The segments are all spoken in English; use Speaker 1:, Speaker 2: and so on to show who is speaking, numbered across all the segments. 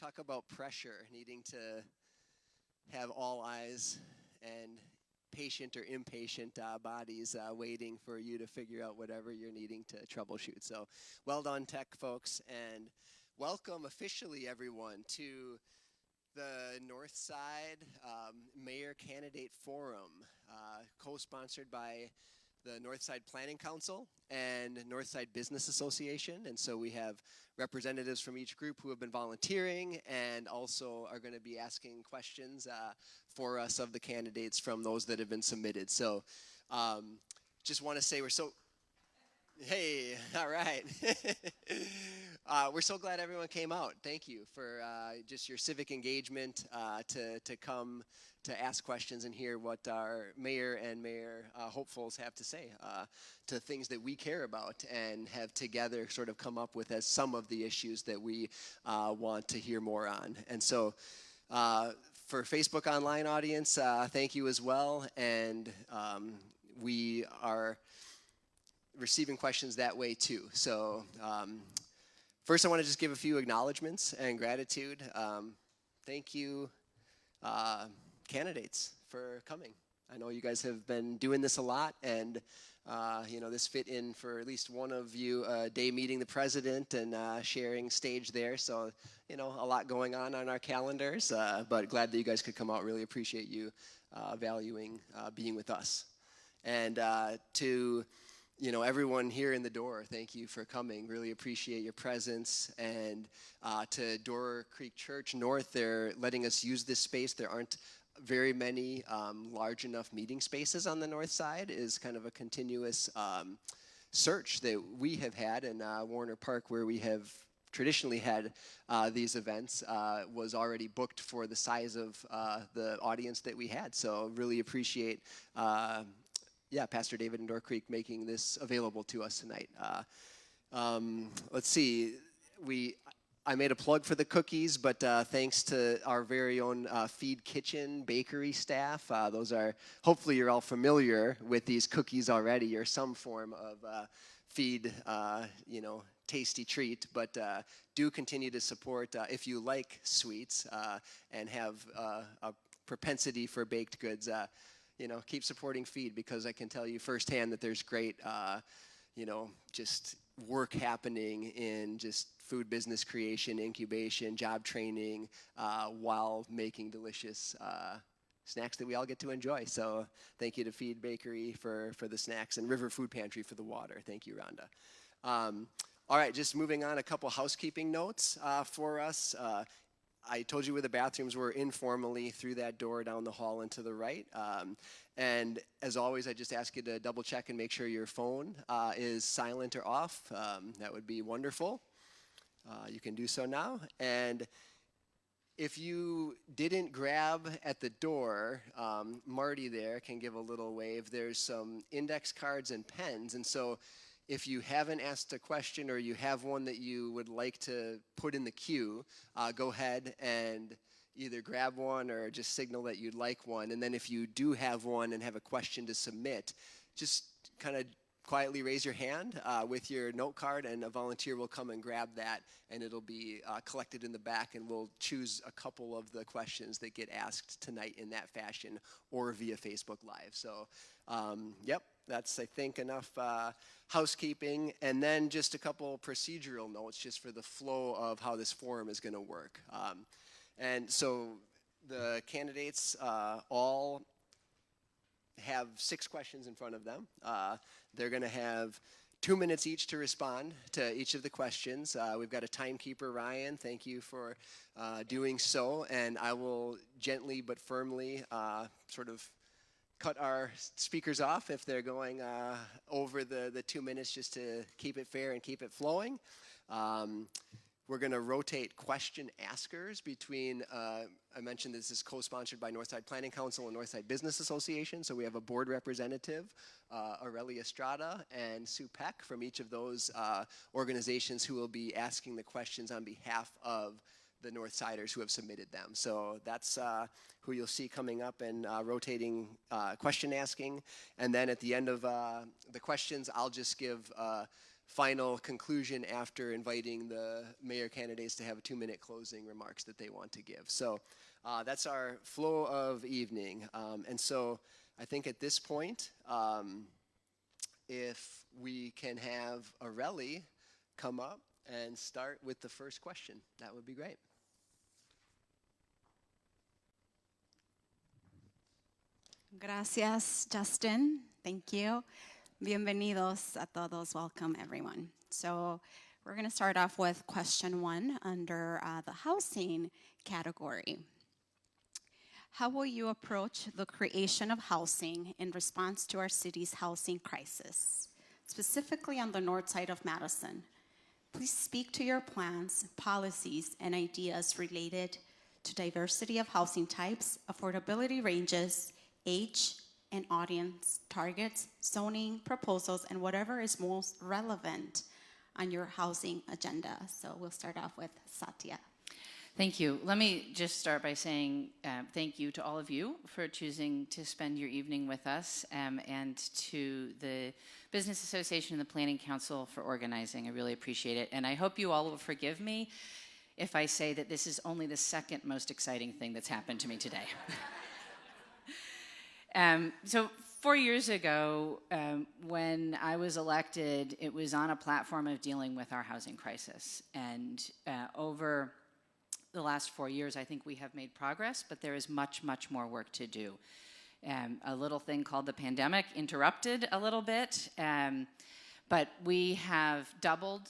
Speaker 1: talk about pressure, needing to have all eyes and patient or impatient bodies waiting for you to figure out whatever you're needing to troubleshoot. So well done, tech folks, and welcome officially everyone to the Northside Mayor Candidate Forum, co-sponsored by the Northside Planning Council and Northside Business Association. And so we have representatives from each group who have been volunteering and also are going to be asking questions for us of the candidates from those that have been submitted. So just want to say hey, all right. We're so glad everyone came out. Thank you for just your civic engagement to come to ask questions and hear what our mayor and mayor hopefuls have to say to things that we care about and have together sort of come up with as some of the issues that we want to hear more on. And so for Facebook Online audience, thank you as well. And we are receiving questions that way too. So first I want to just give a few acknowledgments and gratitude. Thank you candidates for coming. I know you guys have been doing this a lot, and this fit in for at least one of you a day meeting the president and sharing stage there. So a lot going on our calendars, but glad that you guys could come out. Really appreciate you valuing being with us. And to everyone here in the door, thank you for coming. Really appreciate your presence. And to Door Creek Church North, they're letting us use this space. There aren't very many large enough meeting spaces on the north side. Is kind of a continuous search that we have had. And Warner Park, where we have traditionally had these events, was already booked for the size of the audience that we had. So really appreciate Pastor David and Door Creek making this available to us tonight. Let's see, I made a plug for the cookies, but thanks to our very own Feed Kitchen bakery staff. Those are, hopefully you're all familiar with these cookies already, or some form of feed, tasty treat, but do continue to support if you like sweets and have a propensity for baked goods. Keep supporting Feed, because I can tell you firsthand that there's great, just work happening in just food business creation, incubation, job training, while making delicious snacks that we all get to enjoy. So thank you to Feed Bakery for the snacks, and River Food Pantry for the water. Thank you, Rhonda. All right, just moving on, a couple housekeeping notes for us. I told you where the bathrooms were informally through that door down the hall and to the right. And as always, I just ask you to double check and make sure your phone is silent or off. That would be wonderful. You can do so now. And if you didn't grab at the door, Marty there can give a little wave. There's some index cards and pens. And so if you haven't asked a question or you have one that you would like to put in the queue, go ahead and either grab one or just signal that you'd like one. And then if you do have one and have a question to submit, just kind of quietly raise your hand with your note card, and a volunteer will come and grab that, and it'll be collected in the back, and we'll choose a couple of the questions that get asked tonight in that fashion or via Facebook Live. So, that's, I think, enough housekeeping. And then just a couple procedural notes just for the flow of how this forum is going to work. And so the candidates all have 6 questions in front of them. They're going to have 2 minutes each to respond to each of the questions. We've got a timekeeper, Ryan. Thank you for doing so. And I will gently but firmly sort of cut our speakers off if they're going over the 2 minutes, just to keep it fair and keep it flowing. We're going to rotate question askers between, I mentioned this is co-sponsored by Northside Planning Council and Northside Business Association. So we have a board representative, Aurelia Estrada and Sue Peck from each of those organizations, who will be asking the questions on behalf of the Northsiders who have submitted them. So that's who you'll see coming up and rotating question asking. And then at the end of the questions, I'll just give final conclusion after inviting the mayor candidates to have a 2-minute closing remarks that they want to give. So that's our flow of evening. And so I think at this point, if we can have Aurelie come up and start with the first question, that would be great.
Speaker 2: Gracias, Justin. Thank you. Bienvenidos a todos. Welcome, everyone. So we're going to start off with question 1 under the housing category. How will you approach the creation of housing in response to our city's housing crisis, specifically on the north side of Madison? Please speak to your plans, policies, and ideas related to diversity of housing types, affordability ranges, age and audience targets, zoning proposals, and whatever is most relevant on your housing agenda. So we'll start off with Satya.
Speaker 3: Thank you. Let me just start by saying thank you to all of you for choosing to spend your evening with us, and to the Business Association and the Planning Council for organizing. I really appreciate it. And I hope you all will forgive me if I say that this is only the second most exciting thing that's happened to me today. So 4 years ago, when I was elected, it was on a platform of dealing with our housing crisis. And over the last 4 years, I think we have made progress, but there is much, much more work to do. A little thing called the pandemic interrupted a little bit, but we have doubled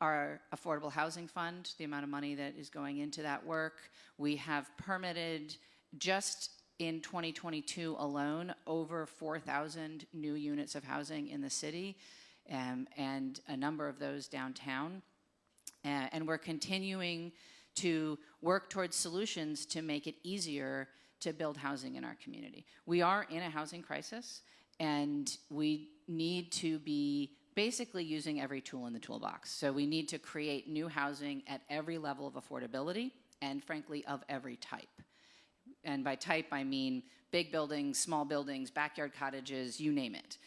Speaker 3: our affordable housing fund, the amount of money that is going into that work. We have permitted, just in 2022 alone, over 4,000 new units of housing in the city, and a number of those downtown. And we're continuing to work towards solutions to make it easier to build housing in our community. We are in a housing crisis, and we need to be basically using every tool in the toolbox. So we need to create new housing at every level of affordability, and frankly, of every type. And by type, I mean big buildings, small buildings, backyard cottages, you name it.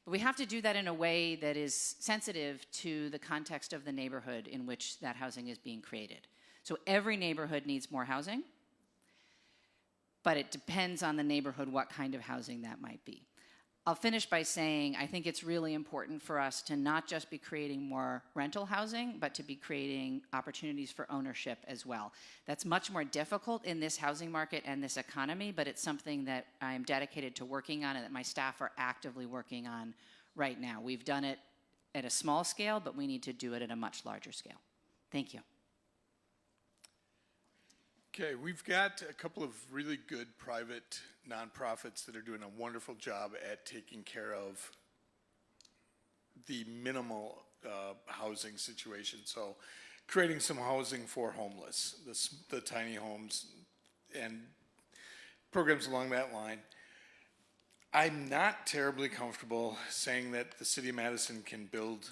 Speaker 3: But we have to do that in a way that is sensitive to the context of the neighborhood in which that housing is being created. So every neighborhood needs more housing, but it depends on the neighborhood what kind of housing that might be. I'll finish by saying I think it's really important for us to not just be creating more rental housing, but to be creating opportunities for ownership as well. That's much more difficult in this housing market and this economy, but it's something that I'm dedicated to working on and that my staff are actively working on right now. We've done it at a small scale, but we need to do it at a much larger scale. Thank you.
Speaker 4: Okay, we've got a couple of really good private nonprofits that are doing a wonderful job at taking care of the minimal housing situation. So creating some housing for homeless, the tiny homes and programs along that line. I'm not terribly comfortable saying that the city of Madison can build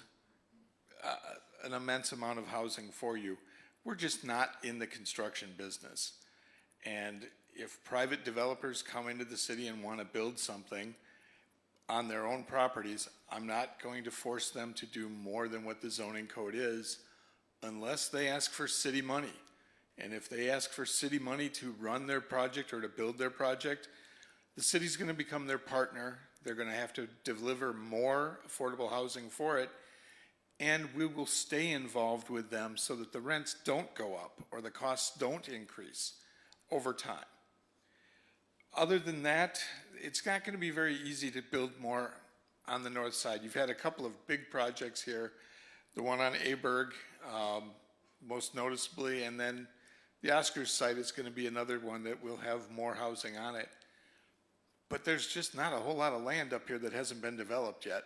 Speaker 4: an immense amount of housing for you. We're just not in the construction business. And if private developers come into the city and want to build something on their own properties, I'm not going to force them to do more than what the zoning code is unless they ask for city money. And if they ask for city money to run their project or to build their project, the city's going to become their partner. They're going to have to deliver more affordable housing for it. And we will stay involved with them so that the rents don't go up or the costs don't increase over time. Other than that, it's not going to be very easy to build more on the north side. You've had a couple of big projects here, the one on Aberg, most noticeably, and then the Oscars site is going to be another one that will have more housing on it. But there's just not a whole lot of land up here that hasn't been developed yet.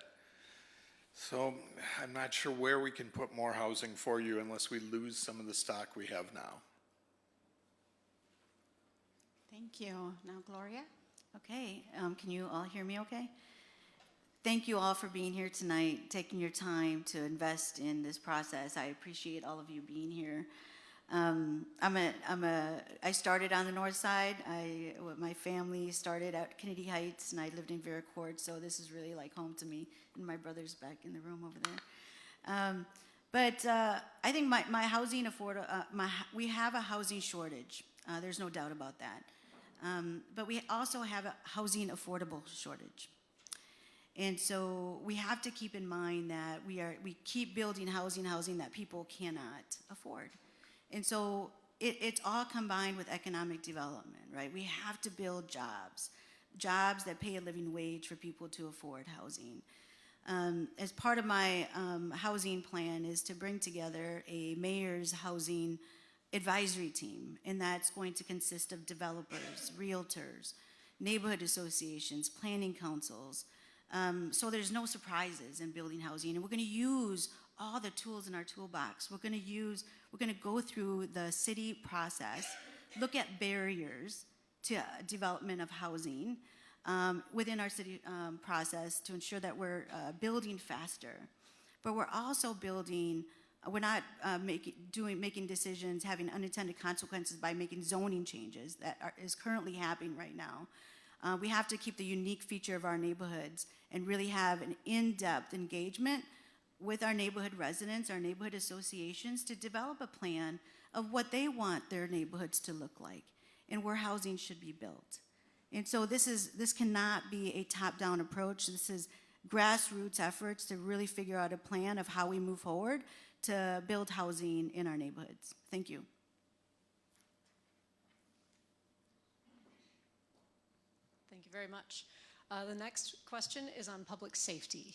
Speaker 4: So I'm not sure where we can put more housing for you unless we lose some of the stock we have now.
Speaker 2: Thank you. Now, Gloria?
Speaker 5: Okay, can you all hear me okay? Thank you all for being here tonight, taking your time to invest in this process. I appreciate all of you being here. I started on the north side. My family started at Kennedy Heights, and I lived in Vera Court, so this is really like home to me. And my brother's back in the room over there. But I think my housing we have a housing shortage. There's no doubt about that. But we also have a housing affordable shortage. And so we have to keep in mind that we keep building housing that people cannot afford. And so it's all combined with economic development, right? We have to build jobs that pay a living wage for people to afford housing. As part of my housing plan is to bring together a mayor's housing advisory team, and that's going to consist of developers, realtors, neighborhood associations, planning councils, so there's no surprises in building housing. And we're going to use all the tools in our toolbox. We're going to go through the city process, look at barriers to development of housing within our city process to ensure that we're building faster. But we're also building, we're not making decisions, having unintended consequences by making zoning changes that is currently happening right now. We have to keep the unique feature of our neighborhoods and really have an in-depth engagement with our neighborhood residents, our neighborhood associations, to develop a plan of what they want their neighborhoods to look like and where housing should be built. And so this cannot be a top-down approach. This is grassroots efforts to really figure out a plan of how we move forward to build housing in our neighborhoods. Thank you.
Speaker 6: Thank you very much. The next question is on public safety.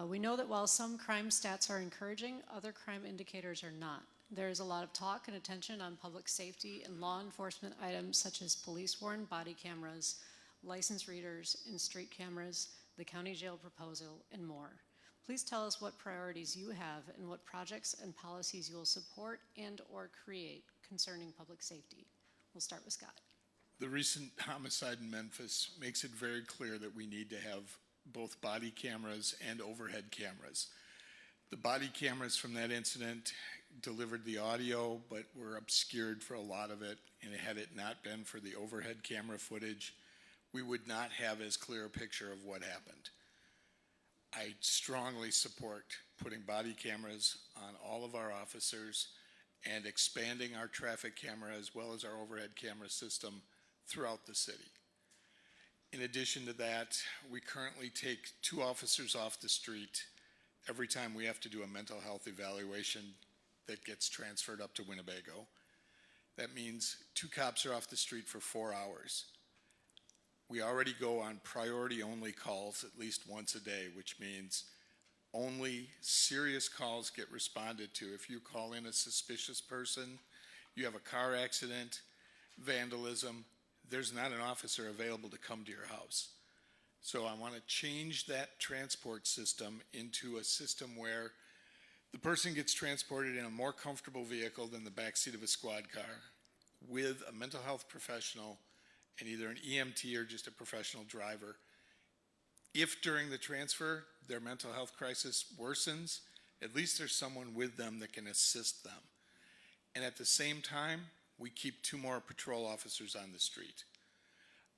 Speaker 6: We know that while some crime stats are encouraging, other crime indicators are not. There is a lot of talk and attention on public safety and law enforcement items such as police-worn body cameras, license readers, and street cameras, the county jail proposal, and more. Please tell us what priorities you have and what projects and policies you will support and or create concerning public safety. We'll start with Scott.
Speaker 4: The recent homicide in Memphis makes it very clear that we need to have both body cameras and overhead cameras. The body cameras from that incident delivered the audio, but were obscured for a lot of it, and had it not been for the overhead camera footage, we would not have as clear a picture of what happened. I strongly support putting body cameras on all of our officers and expanding our traffic camera as well as our overhead camera system throughout the city. In addition to that, we currently take 2 officers off the street every time we have to do a mental health evaluation that gets transferred up to Winnebago. That means 2 cops are off the street for 4 hours. We already go on priority only calls at least once a day, which means only serious calls get responded to. If you call in a suspicious person, you have a car accident, vandalism, there's not an officer available to come to your house. So I want to change that transport system into a system where the person gets transported in a more comfortable vehicle than the backseat of a squad car with a mental health professional and either an EMT or just a professional driver. If during the transfer their mental health crisis worsens, at least there's someone with them that can assist them. And at the same time, we keep 2 more patrol officers on the street.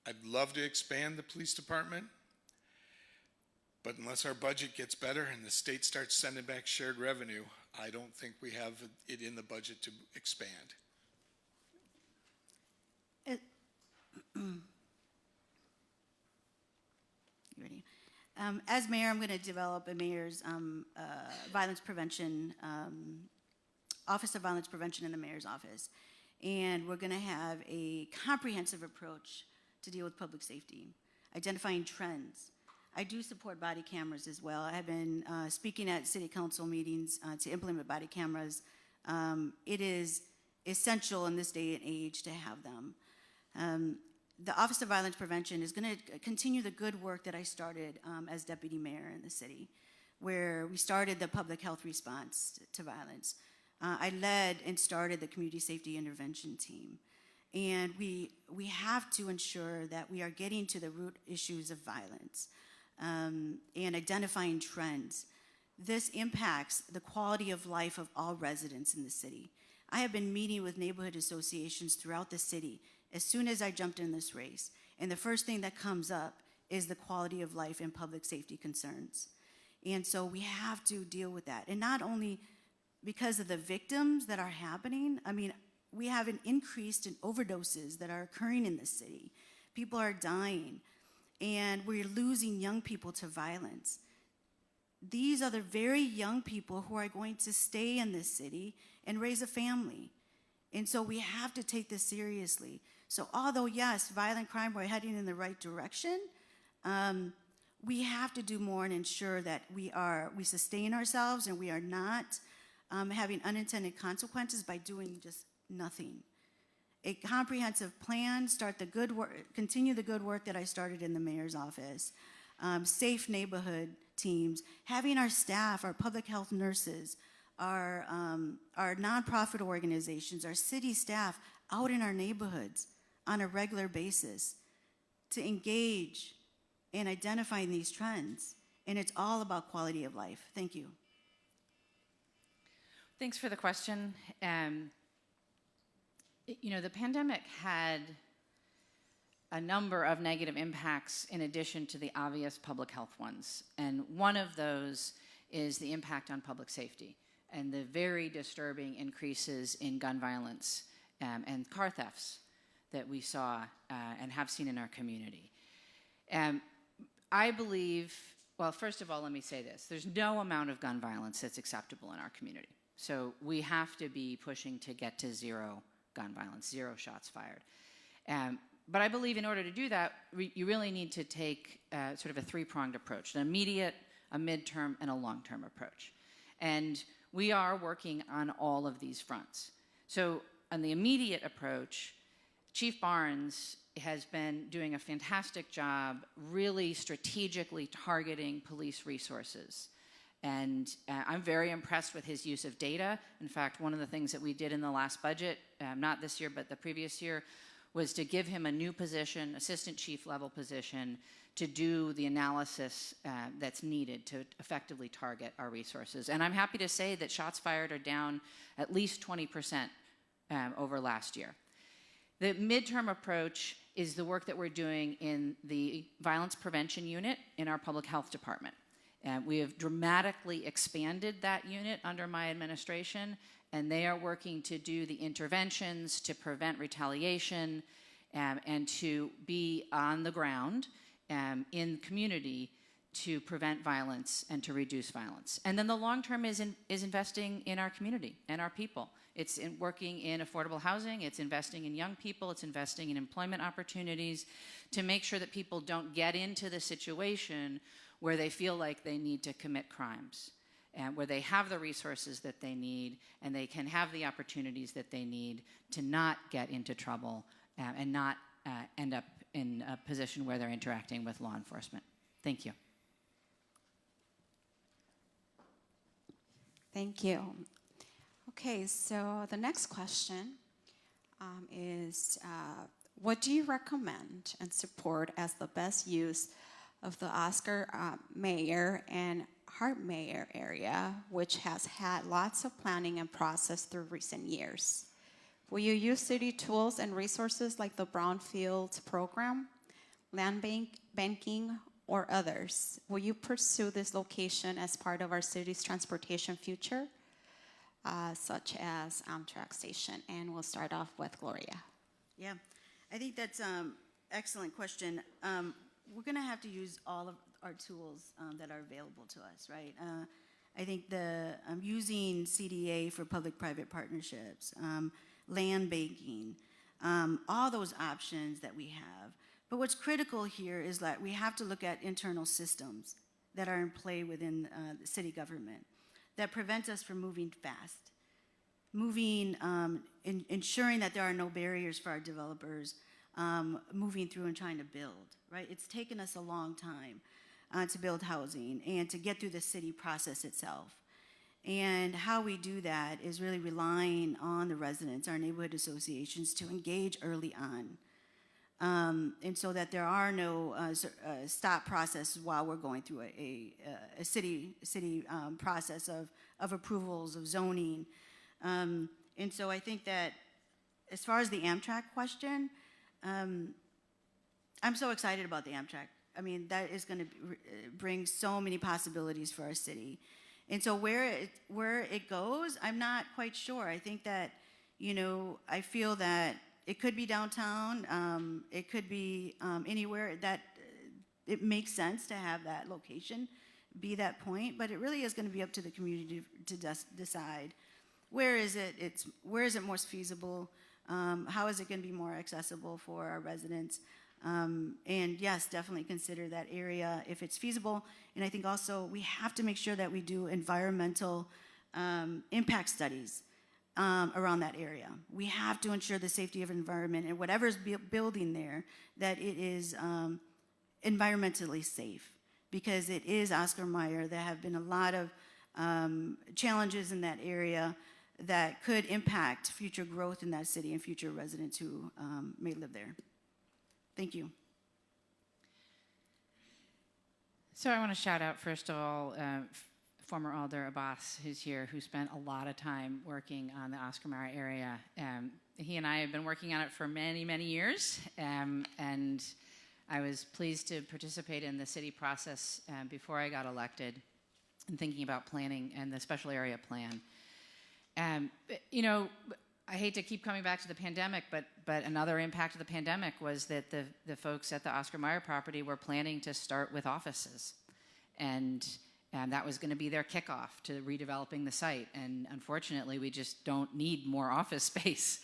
Speaker 4: I'd love to expand the police department, but unless our budget gets better and the state starts sending back shared revenue, I don't think we have it in the budget to expand.
Speaker 5: You ready? As mayor, I'm going to develop a mayor's violence prevention, Office of Violence Prevention in the mayor's office. And we're going to have a comprehensive approach to deal with public safety, identifying trends. I do support body cameras as well. I have been speaking at city council meetings to implement body cameras. It is essential in this day and age to have them. The Office of Violence Prevention is going to continue the good work that I started as deputy mayor in the city, where we started the public health response to violence. I led and started the community safety intervention team. And we have to ensure that we are getting to the root issues of violence and identifying trends. This impacts the quality of life of all residents in the city. I have been meeting with neighborhood associations throughout the city as soon as I jumped in this race. And the first thing that comes up is the quality of life and public safety concerns. And so we have to deal with that. And not only because of the victims that are happening, I mean, we have an increase in overdoses that are occurring in the city. People are dying, and we're losing young people to violence. These are the very young people who are going to stay in this city and raise a family. And so we have to take this seriously. So although, yes, violent crime, we're heading in the right direction, we have to do more and ensure that we sustain ourselves and we are not having unintended consequences by doing just nothing. A comprehensive plan, continue the good work that I started in the mayor's office, safe neighborhood teams, having our staff, our public health nurses, our nonprofit organizations, our city staff out in our neighborhoods on a regular basis to engage in identifying these trends. And it's all about quality of life. Thank you.
Speaker 3: Thanks for the question. The pandemic had a number of negative impacts in addition to the obvious public health ones. And one of those is the impact on public safety and the very disturbing increases in gun violence and car thefts that we saw and have seen in our community. I believe, well, first of all, let me say this. There's no amount of gun violence that's acceptable in our community. So we have to be pushing to get to zero gun violence, zero shots fired. But I believe in order to do that, you really need to take sort of a three-pronged approach, an immediate, a midterm, and a long-term approach. And we are working on all of these fronts. So on the immediate approach, Chief Barnes has been doing a fantastic job really strategically targeting police resources. And I'm very impressed with his use of data. In fact, one of the things that we did in the last budget, not this year, but the previous year, was to give him a new position, assistant chief level position, to do the analysis that's needed to effectively target our resources. And I'm happy to say that shots fired are down at least 20% over last year. The midterm approach is the work that we're doing in the violence prevention unit in our public health department. We have dramatically expanded that unit under my administration, and they are working to do the interventions to prevent retaliation and to be on the ground in the community to prevent violence and to reduce violence. And then the long term is investing in our community and our people. It's working in affordable housing, it's investing in young people, it's investing in employment opportunities to make sure that people don't get into the situation where they feel like they need to commit crimes, and where they have the resources that they need and they can have the opportunities that they need to not get into trouble and not end up in a position where they're interacting with law enforcement. Thank you.
Speaker 2: Thank you. Okay, so the next question is, what do you recommend and support as the best use of the Oscar Mayer and Hart Mayer area, which has had lots of planning and process through recent years? Will you use city tools and resources like the Brownfield program, land banking, or others? Will you pursue this location as part of our city's transportation future, such as Amtrak station? And we'll start off with Gloria.
Speaker 5: Yeah, I think that's an excellent question. We're going to have to use all of our tools that are available to us, right? I think using CDA for public-private partnerships, land banking, all those options that we have. But what's critical here is that we have to look at internal systems that are in play within the city government that prevent us from moving fast, ensuring that there are no barriers for our developers moving through and trying to build, right? It's taken us a long time to build housing and to get through the city process itself. And how we do that is really relying on the residents, our neighborhood associations, to engage early on. And so that there are no stop processes while we're going through a city process of approvals, of zoning. And so I think that as far as the Amtrak question, I'm so excited about the Amtrak I mean, that is going to bring so many possibilities for our city. And so where it goes, I'm not quite sure. I think that, I feel that it could be downtown. It could be anywhere that it makes sense to have that location be that point. But it really is going to be up to the community to decide where is it most feasible. How is it going to be more accessible for our residents? And yes, definitely consider that area if it's feasible. And I think also we have to make sure that we do environmental impact studies around that area. We have to ensure the safety of environment and whatever's building there, that it is environmentally safe. Because it is Oscar Mayer. There have been a lot of challenges in that area that could impact future growth in that city and future residents who may live there. Thank you.
Speaker 3: So I want to shout out, first of all, former Alder Abbas, who's here, who spent a lot of time working on the Oscar Mayer area. He and I have been working on it for many, many years, and I was pleased to participate in the city process before I got elected and thinking about planning and the special area plan. I hate to keep coming back to the pandemic, but another impact of the pandemic was that the folks at the Oscar Mayer property were planning to start with offices. And that was going to be their kickoff to redeveloping the site. And unfortunately, we just don't need more office space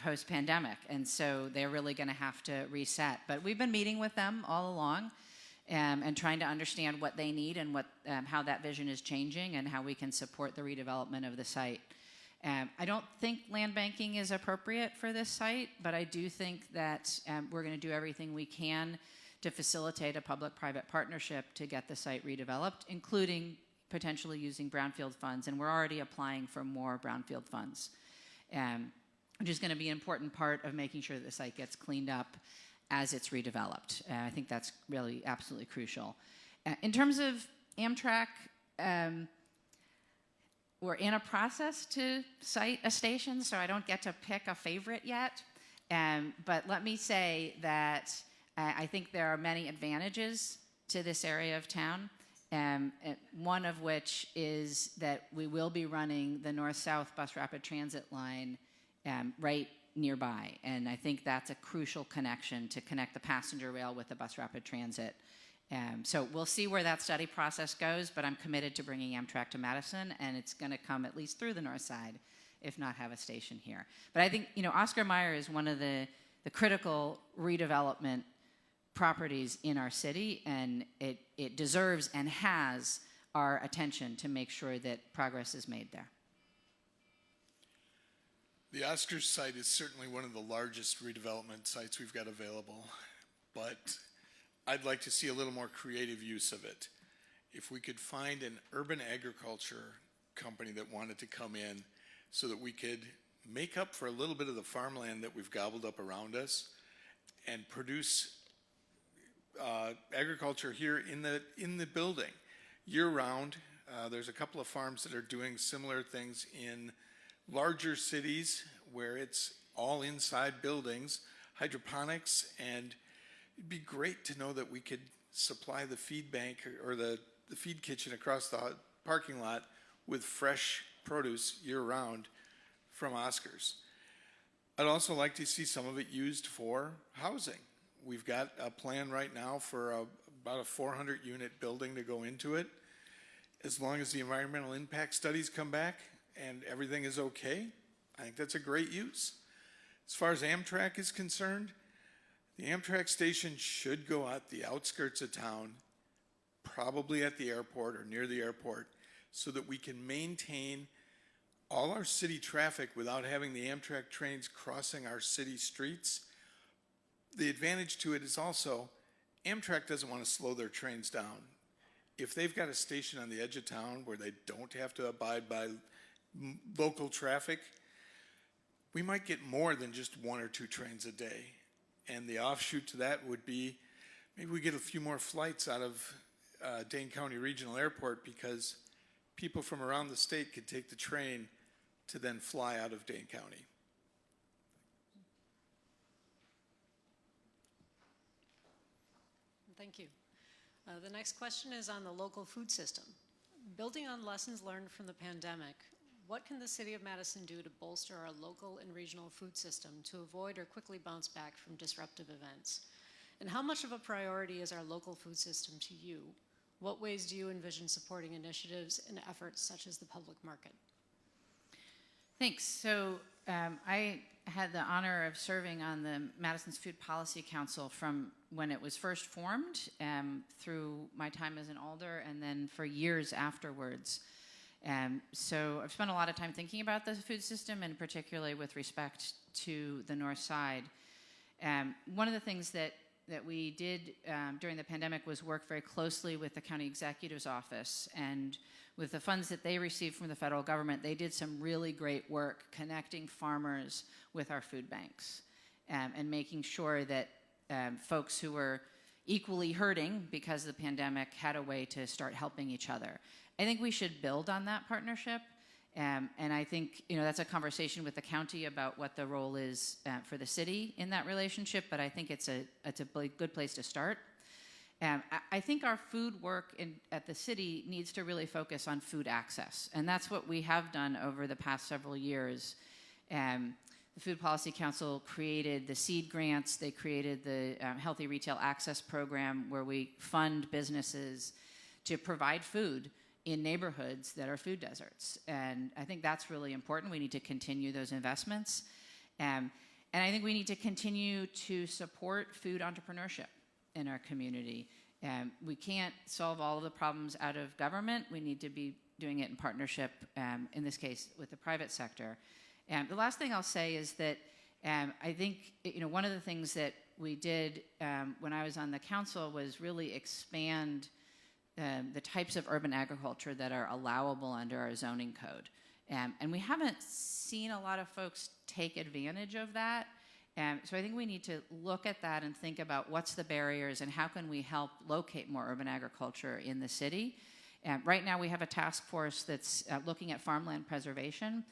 Speaker 3: post-pandemic. And so they're really going to have to reset. But we've been meeting with them all along and trying to understand what they need and how that vision is changing and how we can support the redevelopment of the site. I don't think land banking is appropriate for this site, but I do think that we're going to do everything we can to facilitate a public-private partnership to get the site redeveloped, including potentially using brownfield funds. And we're already applying for more brownfield funds, which is going to be an important part of making sure that the site gets cleaned up as it's redeveloped. I think that's really absolutely crucial. In terms of Amtrak, we're in a process to site a station, so I don't get to pick a favorite yet. But let me say that I think there are many advantages to this area of town, one of which is that we will be running the north-south bus rapid transit line right nearby. And I think that's a crucial connection to connect the passenger rail with the bus rapid transit. So we'll see where that study process goes, but I'm committed to bringing Amtrak to Madison, and it's going to come at least through the north side, if not have a station here. But I think, Oscar Mayer is one of the critical redevelopment properties in our city, and it deserves and has our attention to make sure that progress is made there.
Speaker 4: The Oscars site is certainly one of the largest redevelopment sites we've got available, but I'd like to see a little more creative use of it. If we could find an urban agriculture company that wanted to come in so that we could make up for a little bit of the farmland that we've gobbled up around us and produce agriculture here in the building year-round. There's a couple of farms that are doing similar things in larger cities where it's all inside buildings, hydroponics, and it'd be great to know that we could supply the feed bank or the feed kitchen across the parking lot with fresh produce year-round from Oscars. I'd also like to see some of it used for housing. We've got a plan right now for about a 400-unit building to go into it. As long as the environmental impact studies come back and everything is okay, I think that's a great use. As far as Amtrak is concerned, the Amtrak station should go at the outskirts of town, probably at the airport or near the airport, so that we can maintain all our city traffic without having the Amtrak trains crossing our city streets. The advantage to it is also Amtrak doesn't want to slow their trains down. If they've got a station on the edge of town where they don't have to abide by local traffic, we might get more than just 1 or 2 trains a day. And the offshoot to that would be maybe we get a few more flights out of Dane County Regional Airport because people from around the state could take the train to then fly out of Dane County.
Speaker 6: Thank you. The next question is on the local food system. Building on lessons learned from the pandemic, what can the City of Madison do to bolster our local and regional food system to avoid or quickly bounce back from disruptive events? And how much of a priority is our local food system to you? What ways do you envision supporting initiatives and efforts such as the public market?
Speaker 3: Thanks. So I had the honor of serving on the Madison's Food Policy Council from when it was first formed through my time as an alder and then for years afterwards. So I've spent a lot of time thinking about the food system and particularly with respect to the North Side. One of the things that we did during the pandemic was work very closely with the county executive's office, and with the funds that they received from the federal government, they did some really great work connecting farmers with our food banks and making sure that folks who were equally hurting because of the pandemic had a way to start helping each other. I think we should build on that partnership. And I think that's a conversation with the county about what the role is for the city in that relationship, but I think it's a good place to start. I think our food work at the city needs to really focus on food access, and that's what we have done over the past several years. The Food Policy Council created the seed grants. They created the Healthy Retail Access Program, where we fund businesses to provide food in neighborhoods that are food deserts. And I think that's really important. We need to continue those investments. And I think we need to continue to support food entrepreneurship in our community. We can't solve all of the problems out of government. We need to be doing it in partnership, in this case, with the private sector. The last thing I'll say is that I think one of the things that we did when I was on the council was really expand the types of urban agriculture that are allowable under our zoning code. And we haven't seen a lot of folks take advantage of that. So I think we need to look at that and think about what's the barriers and how can we help locate more urban agriculture in the city. Right now we have a task force that's looking at farmland preservation.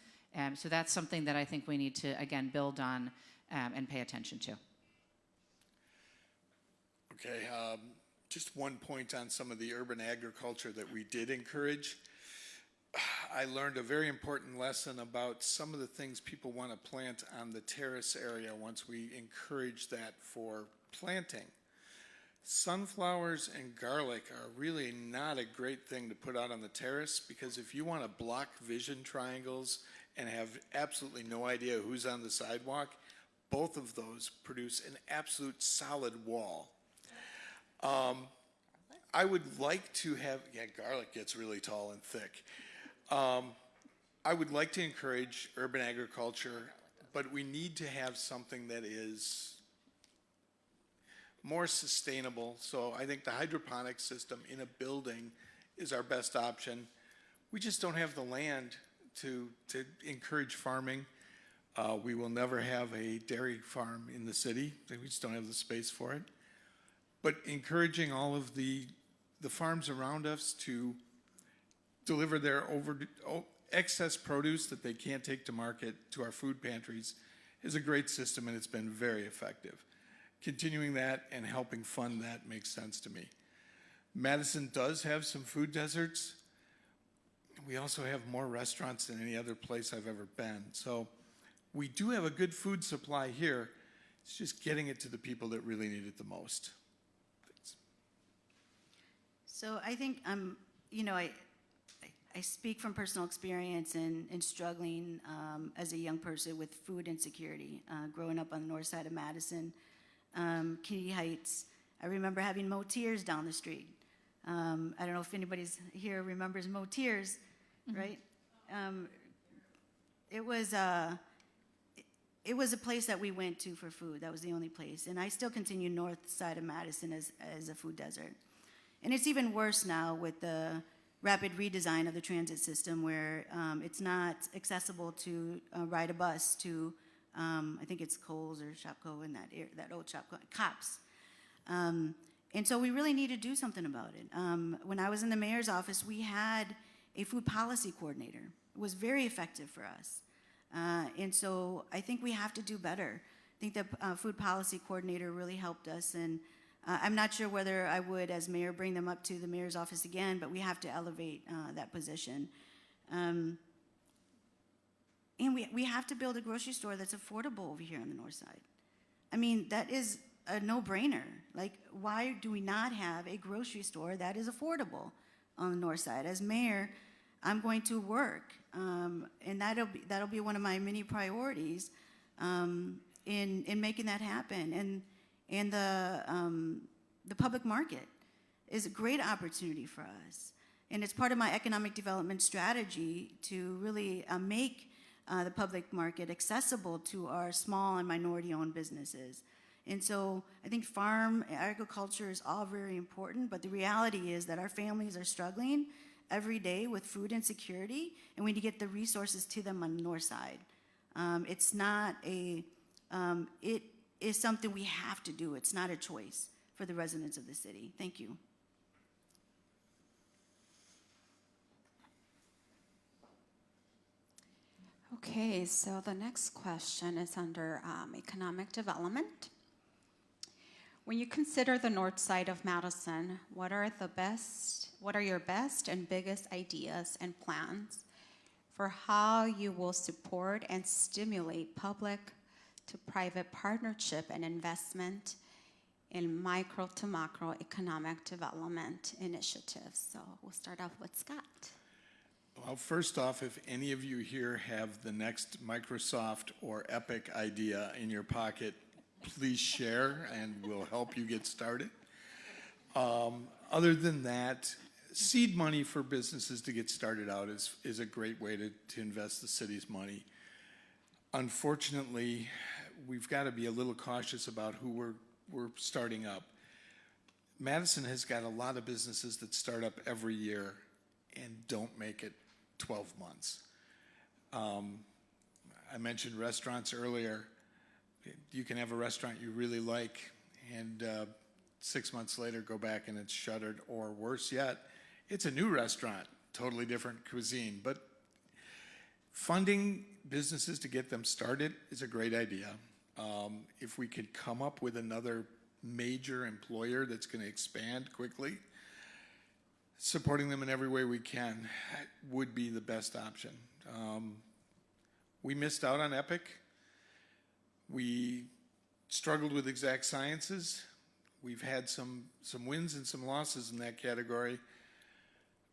Speaker 3: So that's something that I think we need to, again, build on and pay attention to.
Speaker 4: Okay, just one point on some of the urban agriculture that we did encourage. I learned a very important lesson about some of the things people want to plant on the terrace area once we encourage that for planting. Sunflowers and garlic are really not a great thing to put out on the terrace, because if you want to block vision triangles and have absolutely no idea who's on the sidewalk, both of those produce an absolute solid wall. I would like to have, garlic gets really tall and thick. I would like to encourage urban agriculture, but we need to have something that is more sustainable. So I think the hydroponic system in a building is our best option. We just don't have the land to encourage farming. We will never have a dairy farm in the city. We just don't have the space for it. But encouraging all of the farms around us to deliver their excess produce that they can't take to market to our food pantries is a great system, and it's been very effective. Continuing that and helping fund that makes sense to me. Madison does have some food deserts. We also have more restaurants than any other place I've ever been. So we do have a good food supply here. It's just getting it to the people that really need it the most. Thanks.
Speaker 5: So I think I speak from personal experience in struggling as a young person with food insecurity, growing up on the north side of Madison, Kennedy Heights. I remember having Motiers down the street. I don't know if anybody's here remembers Motiers, right? It was a place that we went to for food. That was the only place. And I still continue north side of Madison as a food desert. And it's even worse now with the rapid redesign of the transit system, where it's not accessible to ride a bus to, I think it's Kohl's or Shopko in that old Shopko, Cops. And so we really need to do something about it. When I was in the mayor's office, we had a food policy coordinator. It was very effective for us. And so I think we have to do better. I think the food policy coordinator really helped us, and I'm not sure whether I would, as mayor, bring them up to the mayor's office again, but we have to elevate that position. And we have to build a grocery store that's affordable over here on the north side. I mean, that is a no-brainer. Like, why do we not have a grocery store that is affordable on the north side? As mayor, I'm going to work, and that'll be one of my many priorities in making that happen. And the public market is a great opportunity for us. And it's part of my economic development strategy to really make the public market accessible to our small and minority-owned businesses. And so I think farm agriculture is all very important, but the reality is that our families are struggling every day with food insecurity, and we need to get the resources to them on the north side. It's not it is something we have to do. It's not a choice for the residents of the city. Thank you.
Speaker 2: Okay, so the next question is under economic development. When you consider the north side of Madison, what are your best and biggest ideas and plans for how you will support and stimulate public to private partnership and investment in micro to macro economic development initiatives? So we'll start off with Scott.
Speaker 4: Well, first off, if any of you here have the next Microsoft or Epic idea in your pocket, please share and we'll help you get started. Other than that, seed money for businesses to get started out is a great way to invest the city's money. Unfortunately, we've got to be a little cautious about who we're starting up. Madison has got a lot of businesses that start up every year and don't make it 12 months. I mentioned restaurants earlier. You can have a restaurant you really like and 6 months later go back and it's shuttered, or worse yet, it's a new restaurant, totally different cuisine. But funding businesses to get them started is a great idea. If we could come up with another major employer that's going to expand quickly, supporting them in every way we can would be the best option. We missed out on Epic. We struggled with Exact Sciences. We've had some wins and some losses in that category.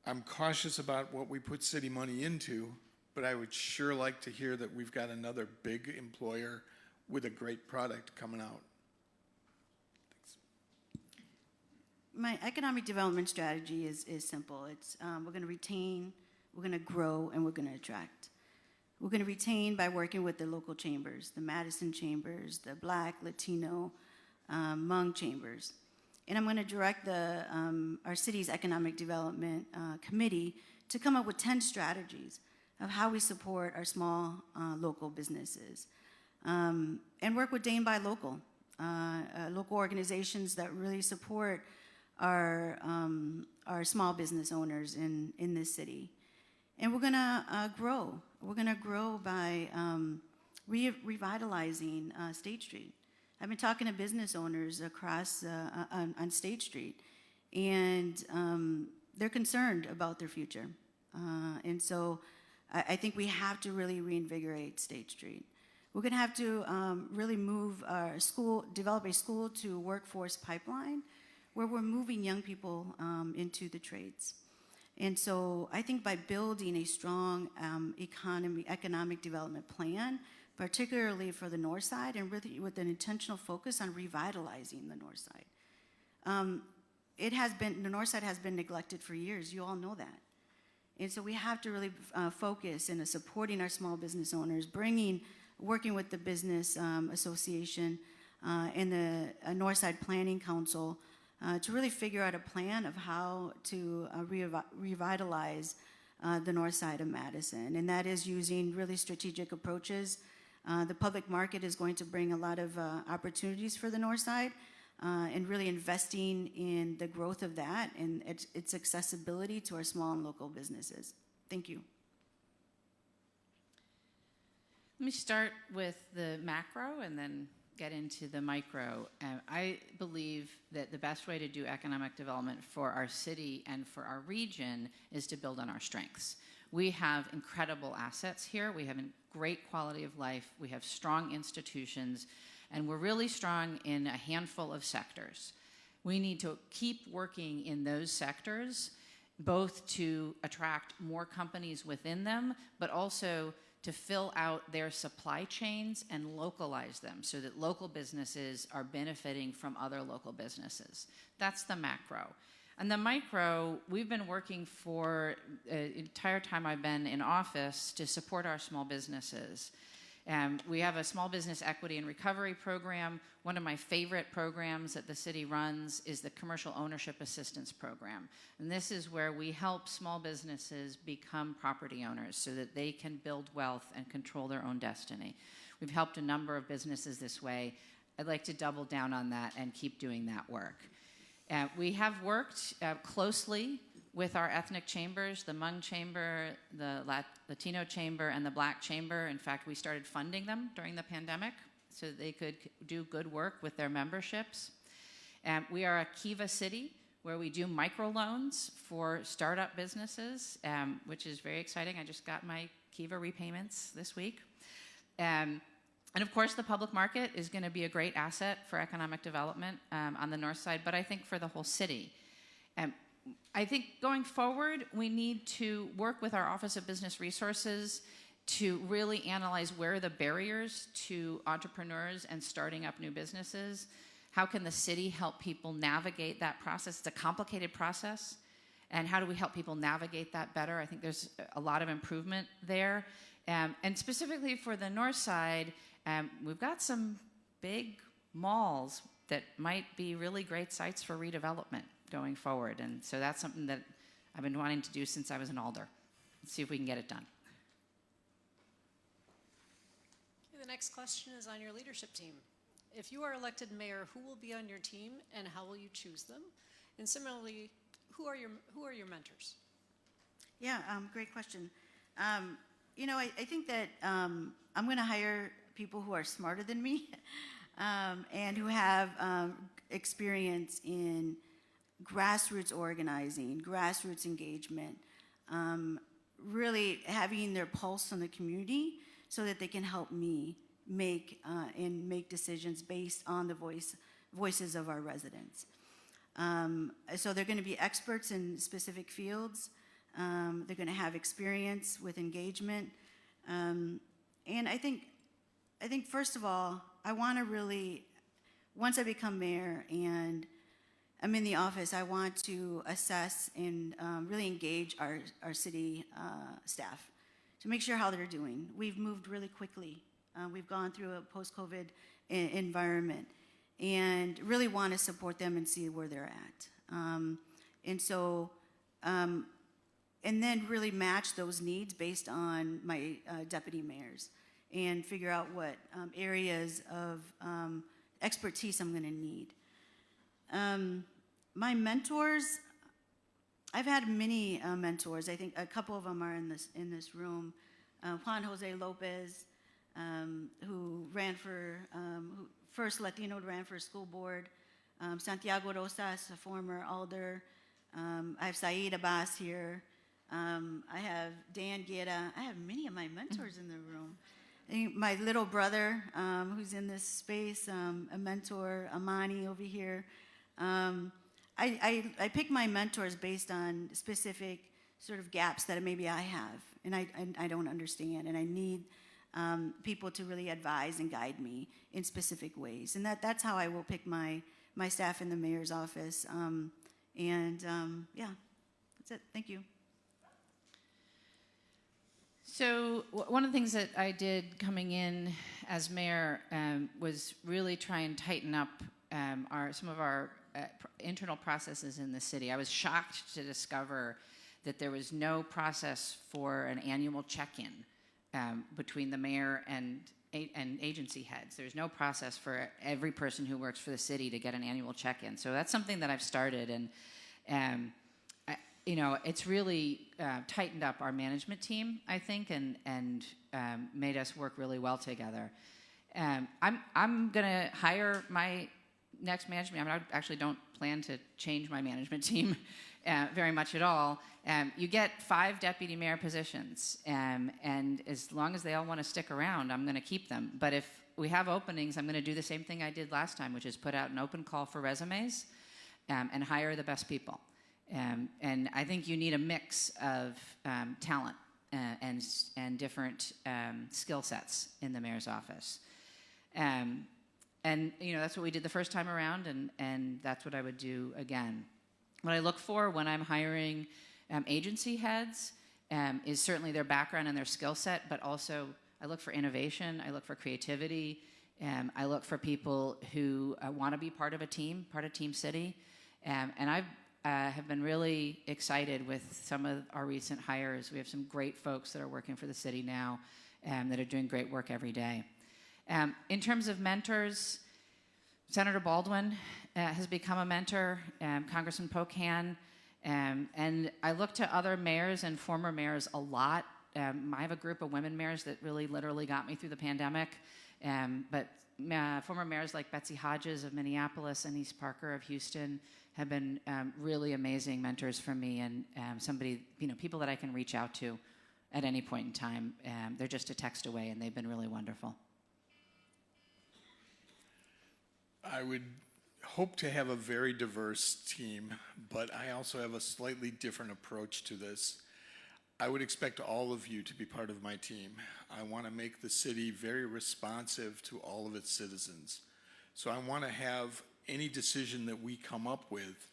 Speaker 4: I'm cautious about what we put city money into, but I would sure like to hear that we've got another big employer with a great product coming out.
Speaker 5: My economic development strategy is simple. It's we're going to retain, we're going to grow, and we're going to attract. We're going to retain by working with the local chambers, the Madison chambers, the Black, Latino, Hmong chambers. And I'm going to direct our city's economic development committee to come up with 10 strategies of how we support our small local businesses. And work with Dane by Local, local organizations that really support our small business owners in this city. And we're gonna grow. We're gonna grow by revitalizing State Street. I've been talking to business owners across on State Street, and they're concerned about their future. And so I think we have to really reinvigorate State Street. We're gonna have to really move our school, develop a school to workforce pipeline where we're moving young people into the trades. And so I think by building a strong economic development plan, particularly for the north side, and really with an intentional focus on revitalizing the north side. The north side has been neglected for years, you all know that. And so we have to really focus in supporting our small business owners, working with the Business Association and the Northside Planning Council to really figure out a plan of how to revitalize the north side of Madison. And that is using really strategic approaches. The public market is going to bring a lot of opportunities for the north side and really investing in the growth of that and its accessibility to our small and local businesses. Thank you.
Speaker 3: Let me start with the macro and then get into the micro, I believe that the best way to do economic development for our city and for our region is to build on our strengths. We have incredible assets here. We have a great quality of life. We have strong institutions, and we're really strong in a handful of sectors. We need to keep working in those sectors, both to attract more companies within them, but also to fill out their supply chains and localize them so that local businesses are benefiting from other local businesses. That's the macro. And the micro, we've been working for the entire time I've been in office to support our small businesses. We have a small business equity and recovery program. One of my favorite programs that the city runs is the Commercial Ownership Assistance Program. And this is where we help small businesses become property owners so that they can build wealth and control their own destiny. We've helped a number of businesses this way. I'd like to double down on that and keep doing that work. We have worked closely with our ethnic chambers, the Hmong Chamber, the Latino Chamber, and the Black Chamber. In fact, we started funding them during the pandemic so that they could do good work with their memberships. We are a Kiva city where we do microloans for startup businesses, which is very exciting. I just got my Kiva repayments this week. And of course, the public market is going to be a great asset for economic development on the north side, but I think for the whole city. I think going forward, we need to work with our Office of Business Resources to really analyze where are the barriers to entrepreneurs and starting up new businesses. How can the city help people navigate that process? It's a complicated process. And how do we help people navigate that better? I think there's a lot of improvement there. And specifically for the north side, we've got some big malls that might be really great sites for redevelopment going forward. And so that's something that I've been wanting to do since I was an alder. Let's see if we can get it done.
Speaker 6: Okay, the next question is on your leadership team. If you are elected mayor, who will be on your team and how will you choose them? And similarly, who are your mentors?
Speaker 5: Yeah, great question. You know, I think that I'm going to hire people who are smarter than me and who have experience in grassroots organizing, grassroots engagement, really having their pulse on the community so that they can help me make decisions based on the voices of our residents. So they're going to be experts in specific fields. They're going to have experience with engagement. And I think first of all, I want to really, once I become mayor and I'm in the office, I want to assess and really engage our city staff to make sure how they're doing. We've moved really quickly. We've gone through a post-COVID environment and really want to support them and see where they're at. And then really match those needs based on my deputy mayors and figure out what areas of expertise I'm going to need. My mentors, I've had many mentors. I think a couple of them are in this room. Juan Jose Lopez, who ran for, first Latino to ran for school board. Santiago Rosas, a former alder. I have Saeed Abbas here. I have Dan Guerra. I have many of my mentors in the room. I think my little brother, who's in this space, a mentor, Amani over here. I pick my mentors based on specific sort of gaps that maybe I have and I don't understand, and I need people to really advise and guide me in specific ways. And that's how I will pick my staff in the mayor's office. Yeah, that's it. Thank you.
Speaker 3: So one of the things that I did coming in as mayor was really try and tighten up some of our internal processes in the city. I was shocked to discover that there was no process for an annual check-in between the mayor and agency heads. There's no process for every person who works for the city to get an annual check-in. So that's something that I've started, and it's really tightened up our management team, I think, and made us work really well together. I'm going to hire my next management. I actually don't plan to change my management team very much at all. You get 5 deputy mayor positions, and as long as they all want to stick around, I'm going to keep them. But if we have openings, I'm going to do the same thing I did last time, which is put out an open call for resumes and hire the best people. And I think you need a mix of talent and different skill sets in the mayor's office. And that's what we did the first time around, and that's what I would do again. What I look for when I'm hiring agency heads is certainly their background and their skill set, but also I look for innovation, I look for creativity, I look for people who want to be part of a team, part of Team City. And I have been really excited with some of our recent hires. We have some great folks that are working for the city now that are doing great work every day. In terms of mentors, Senator Baldwin has become a mentor, Congressman Pocan, and I look to other mayors and former mayors a lot. I have a group of women mayors that really literally got me through the pandemic, but former mayors like Betsy Hodges of Minneapolis and East Parker of Houston have been really amazing mentors for me, and people that I can reach out to at any point in time. They're just a text away, and they've been really wonderful.
Speaker 4: I would hope to have a very diverse team, but I also have a slightly different approach to this. I would expect all of you to be part of my team. I want to make the city very responsive to all of its citizens. So I want to have any decision that we come up with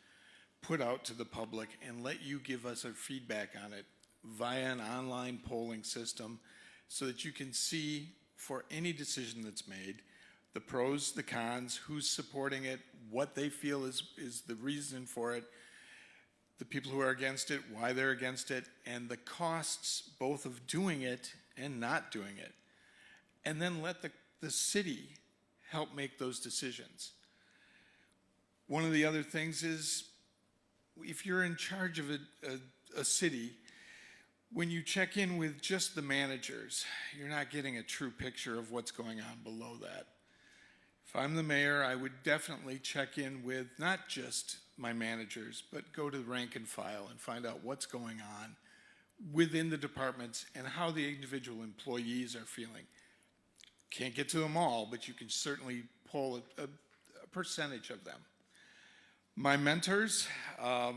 Speaker 4: put out to the public and let you give us our feedback on it via an online polling system so that you can see for any decision that's made the pros, the cons, who's supporting it, what they feel is the reason for it, the people who are against it, why they're against it, and the costs both of doing it and not doing it. And then let the city help make those decisions. One of the other things is, if you're in charge of a city, when you check in with just the managers, you're not getting a true picture of what's going on below that. If I'm the mayor, I would definitely check in with not just my managers, but go to the rank and file and find out what's going on within the departments and how the individual employees are feeling. Can't get to them all, but you can certainly pull a percentage of them. My mentors, a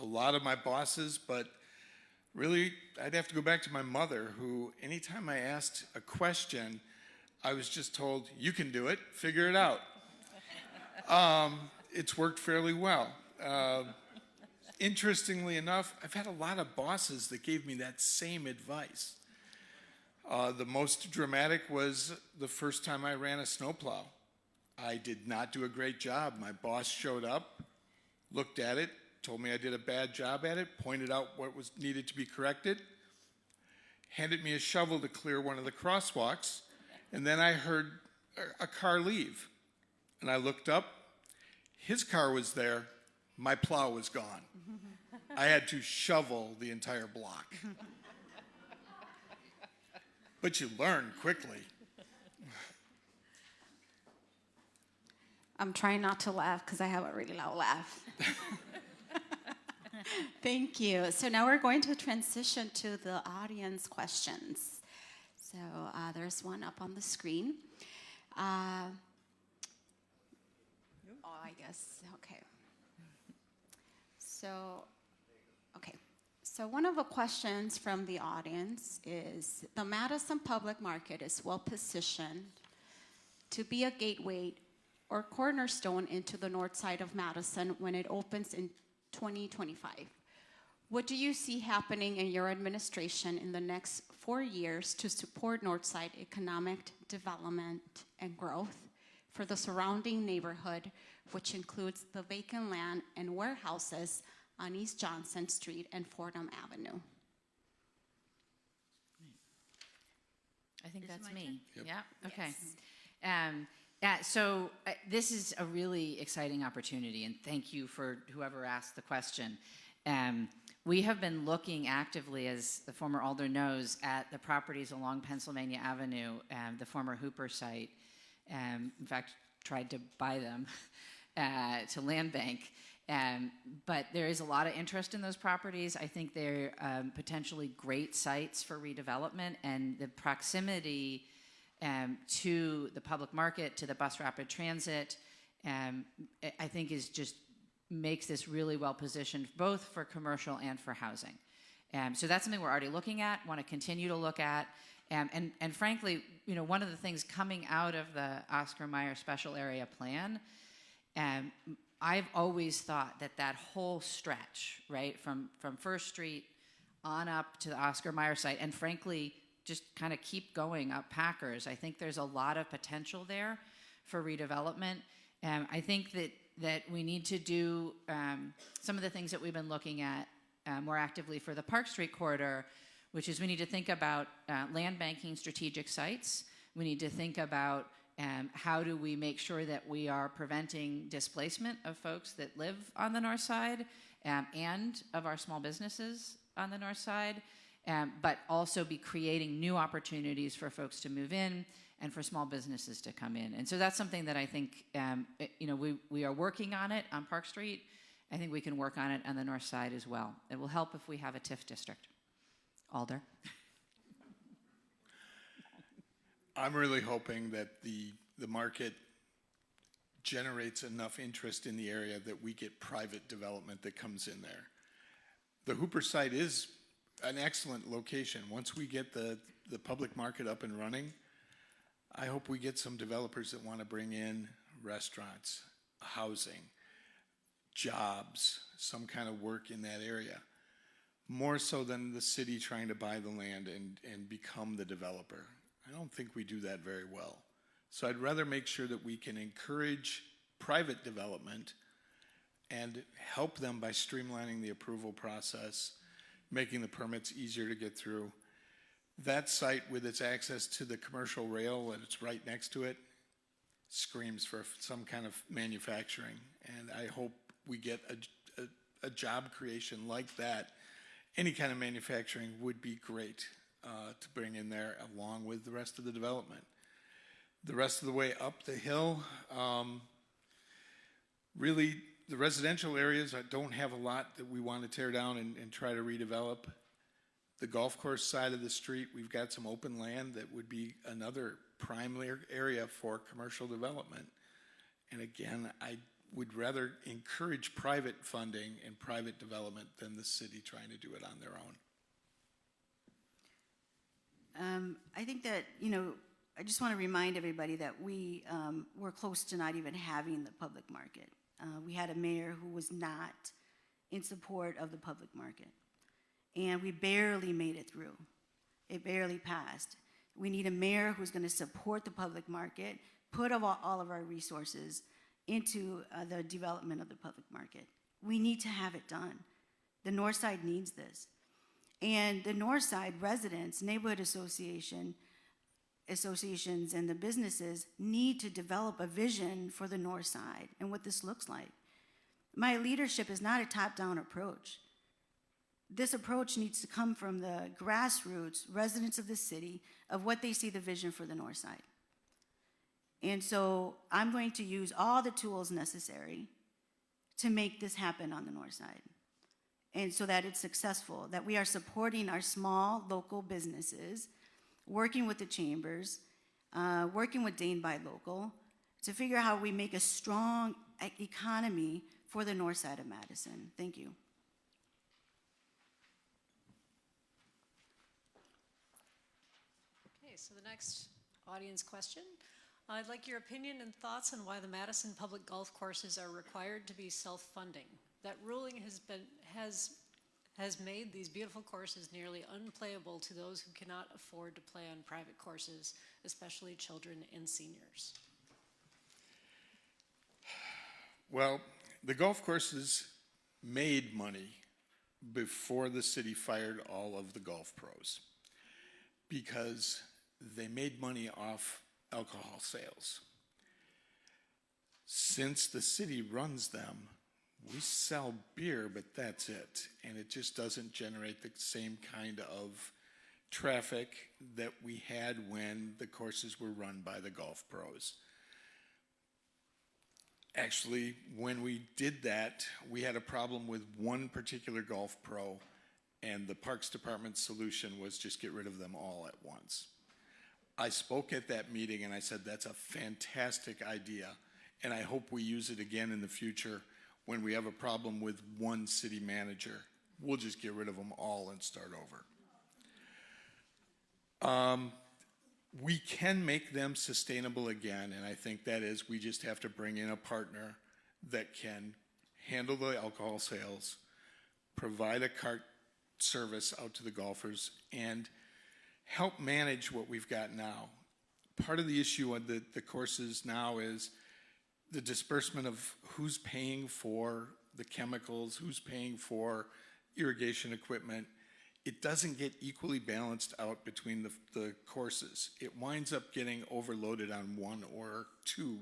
Speaker 4: lot of my bosses, but really I'd have to go back to my mother, who anytime I asked a question, I was just told, you can do it, figure it out. It's worked fairly well. Interestingly enough, I've had a lot of bosses that gave me that same advice. The most dramatic was the first time I ran a snowplow. I did not do a great job. My boss showed up, looked at it, told me I did a bad job at it, pointed out what was needed to be corrected, handed me a shovel to clear one of the crosswalks, and then I heard a car leave. And I looked up, his car was there, my plow was gone. I had to shovel the entire block. But you learn quickly.
Speaker 2: I'm trying not to laugh because I have a really loud laugh. Thank you. So now we're going to transition to the audience questions. So there's one up on the screen. I guess, okay. So one of the questions from the audience is, the Madison Public Market is well positioned to be a gateway or cornerstone into the north side of Madison when it opens in 2025. What do you see happening in your administration in the next 4 years to support Northside economic development and growth for the surrounding neighborhood, which includes the vacant land and warehouses on East Johnson Street and Fordham Avenue?
Speaker 3: I think
Speaker 5: Is it
Speaker 3: that's
Speaker 5: my
Speaker 3: me.
Speaker 4: Yep.
Speaker 3: Yeah, okay. So this is a really exciting opportunity, and thank you for whoever asked the question. we have been looking actively, as the former alder knows, at the properties along Pennsylvania Avenue, the former Hooper site. In fact, tried to buy them to land bank. But there is a lot of interest in those properties. I think they're potentially great sites for redevelopment, and the proximity to the public market, to the bus rapid transit, I think is just makes this really well positioned both for commercial and for housing. So that's something we're already looking at, want to continue to look at. And frankly, one of the things coming out of the Oscar Mayer Special Area Plan, I've always thought that whole stretch, right, from First Street on up to the Oscar Mayer site, and frankly, just kind of keep going up Packers, I think there's a lot of potential there for redevelopment. I think that we need to do some of the things that we've been looking at more actively for the Park Street corridor, which is we need to think about land banking strategic sites. We need to think about how do we make sure that we are preventing displacement of folks that live on the north side and of our small businesses on the north side, but also be creating new opportunities for folks to move in and for small businesses to come in. And so that's something that I think, we are working on it on Park Street. I think we can work on it on the north side as well. It will help if we have a TIF district. Alder?
Speaker 4: I'm really hoping that the market generates enough interest in the area that we get private development that comes in there. The Hooper site is an excellent location. Once we get the public market up and running, I hope we get some developers that want to bring in restaurants, housing, jobs, some kind of work in that area, more so than the city trying to buy the land and become the developer. I don't think we do that very well. So I'd rather make sure that we can encourage private development and help them by streamlining the approval process, making the permits easier to get through. That site with its access to the commercial rail and it's right next to it screams for some kind of manufacturing. And I hope we get a job creation like that. Any kind of manufacturing would be great to bring in there along with the rest of the development. The rest of the way up the hill, really the residential areas don't have a lot that we want to tear down and try to redevelop. The golf course side of the street, we've got some open land that would be another prime area for commercial development. And again, I would rather encourage private funding and private development than the city trying to do it on their own.
Speaker 5: I think that, I just want to remind everybody that we're close to not even having the public market. We had a mayor who was not in support of the public market. And we barely made it through. It barely passed. We need a mayor who's going to support the public market, put all of our resources into the development of the public market. We need to have it done. The North Side needs this. And the North Side residents, neighborhood associations, and the businesses need to develop a vision for the North Side and what this looks like. My leadership is not a top-down approach. This approach needs to come from the grassroots residents of the city of what they see the vision for the North Side. And so I'm going to use all the tools necessary to make this happen on the North Side. And so that it's successful, that we are supporting our small local businesses, working with the chambers, working with Dane Buy Local to figure out how we make a strong economy for the North Side of Madison. Thank you.
Speaker 6: Okay, so the next audience question. I'd like your opinion and thoughts on why the Madison public golf courses are required to be self-funding. That ruling has made these beautiful courses nearly unplayable to those who cannot afford to play on private courses, especially children and seniors.
Speaker 4: Well, the golf courses made money before the city fired all of the golf pros because they made money off alcohol sales. Since the city runs them, we sell beer, but that's it. And it just doesn't generate the same kind of traffic that we had when the courses were run by the golf pros. Actually, when we did that, we had a problem with one particular golf pro, and the Parks Department's solution was just get rid of them all at once. I spoke at that meeting and I said, that's a fantastic idea, and I hope we use it again in the future when we have a problem with one city manager. We'll just get rid of them all and start over. We can make them sustainable again, and I think that is we just have to bring in a partner that can handle the alcohol sales, provide a cart service out to the golfers, and help manage what we've got now. Part of the issue on the courses now is the disbursement of who's paying for the chemicals, who's paying for irrigation equipment. It doesn't get equally balanced out between the courses. It winds up getting overloaded on one or two,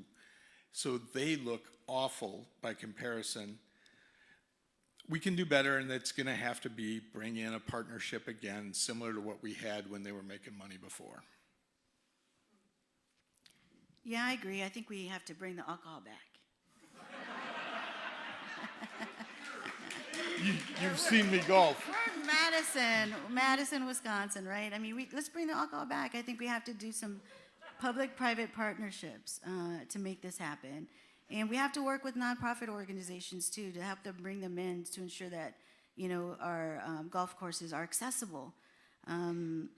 Speaker 4: so they look awful by comparison. We can do better, and that's going to have to be bring in a partnership again, similar to what we had when they were making money before.
Speaker 5: Yeah, I agree. I think we have to bring the alcohol back.
Speaker 4: You've seen me golf.
Speaker 5: We're Madison, Wisconsin, right? I mean, let's bring the alcohol back. I think we have to do some public-private partnerships to make this happen. And we have to work with nonprofit organizations, too, to help them bring them in to ensure that, you know, our golf courses are accessible. And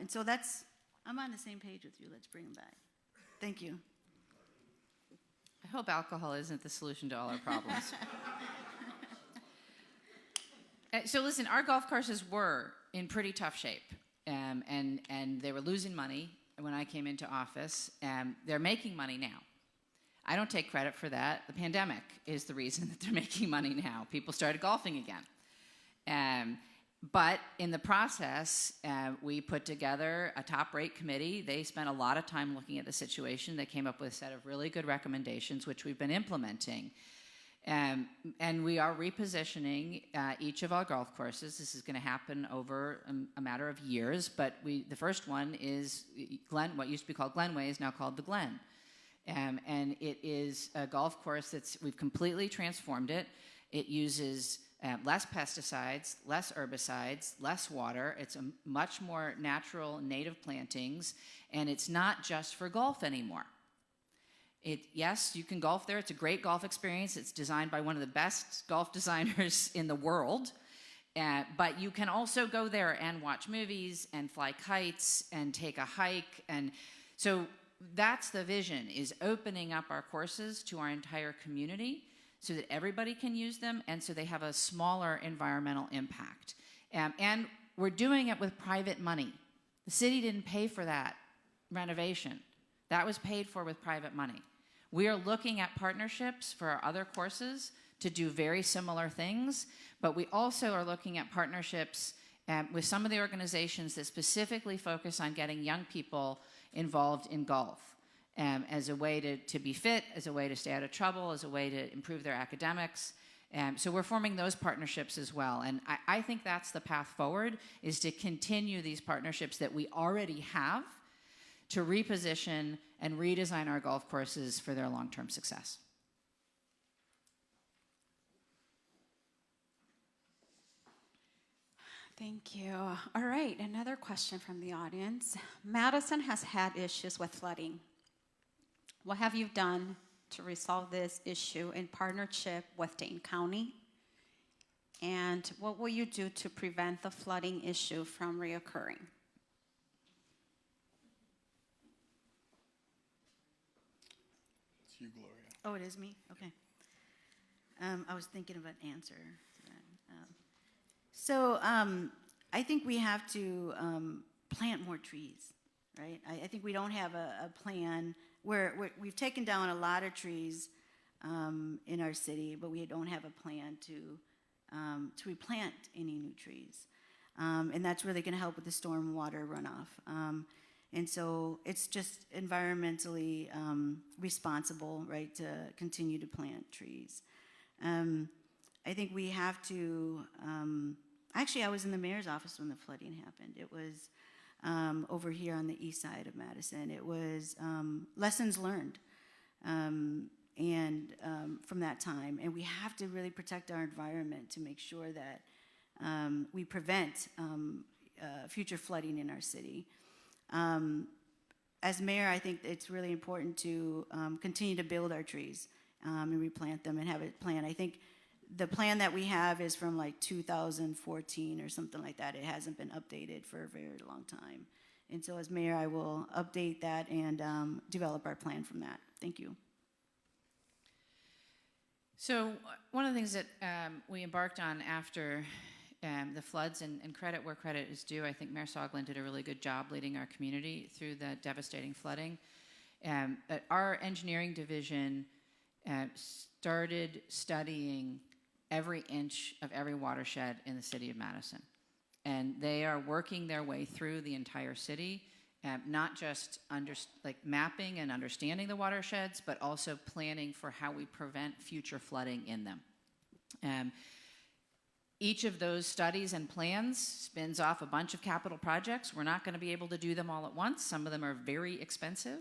Speaker 5: so I'm on the same page with you. Let's bring them back. Thank you.
Speaker 3: I hope alcohol isn't the solution to all our problems. So listen, our golf courses were in pretty tough shape, and they were losing money when I came into office. They're making money now. I don't take credit for that. The pandemic is the reason that they're making money now. People started golfing again. But in the process, we put together a top-rate committee. They spent a lot of time looking at the situation. They came up with a set of really good recommendations, which we've been implementing. And we are repositioning each of our golf courses. This is going to happen over a matter of years, but the first one is Glen. What used to be called Glenway is now called the Glen. And it is a golf course we've completely transformed it. It uses less pesticides, less herbicides, less water. It's a much more natural native plantings, and it's not just for golf anymore. Yes, you can golf there. It's a great golf experience. It's designed by one of the best golf designers in the world. But you can also go there and watch movies and fly kites and take a hike. And so that's the vision, is opening up our courses to our entire community so that everybody can use them and so they have a smaller environmental impact. And we're doing it with private money. The city didn't pay for that renovation. That was paid for with private money. We are looking at partnerships for our other courses to do very similar things, but we also are looking at partnerships with some of the organizations that specifically focus on getting young people involved in golf as a way to be fit, as a way to stay out of trouble, as a way to improve their academics. So we're forming those partnerships as well. And I think that's the path forward, is to continue these partnerships that we already have to reposition and redesign our golf courses for their long-term success.
Speaker 2: Thank you. All right, another question from the audience. Madison has had issues with flooding. What have you done to resolve this issue in partnership with Dane County? And what will you do to prevent the flooding issue from reoccurring?
Speaker 4: It's you, Gloria.
Speaker 5: Oh, it is me? Okay. I was thinking of an answer to that. I think we have to plant more trees, right? I think we don't have a plan where we've taken down a lot of trees in our city, but we don't have a plan to replant any new trees. And that's really going to help with the stormwater runoff. And so it's just environmentally responsible, right, to continue to plant trees. I think we have to, actually I was in the mayor's office when the flooding happened. It was over here on the east side of Madison. It was lessons learned from that time. And we have to really protect our environment to make sure that we prevent future flooding in our city. As mayor, I think it's really important to continue to build our trees and replant them and have it planned. I think the plan that we have is from like 2014 or something like that. It hasn't been updated for a very long time. And so as mayor, I will update that and develop our plan from that. Thank you.
Speaker 3: So one of the things that we embarked on after the floods, and credit where credit is due, I think Mayor Soglin did a really good job leading our community through the devastating flooding. Our engineering division started studying every inch of every watershed in the city of Madison. And they are working their way through the entire city, not just mapping and understanding the watersheds, but also planning for how we prevent future flooding in them. Each of those studies and plans spins off a bunch of capital projects. We're not going to be able to do them all at once. Some of them are very expensive,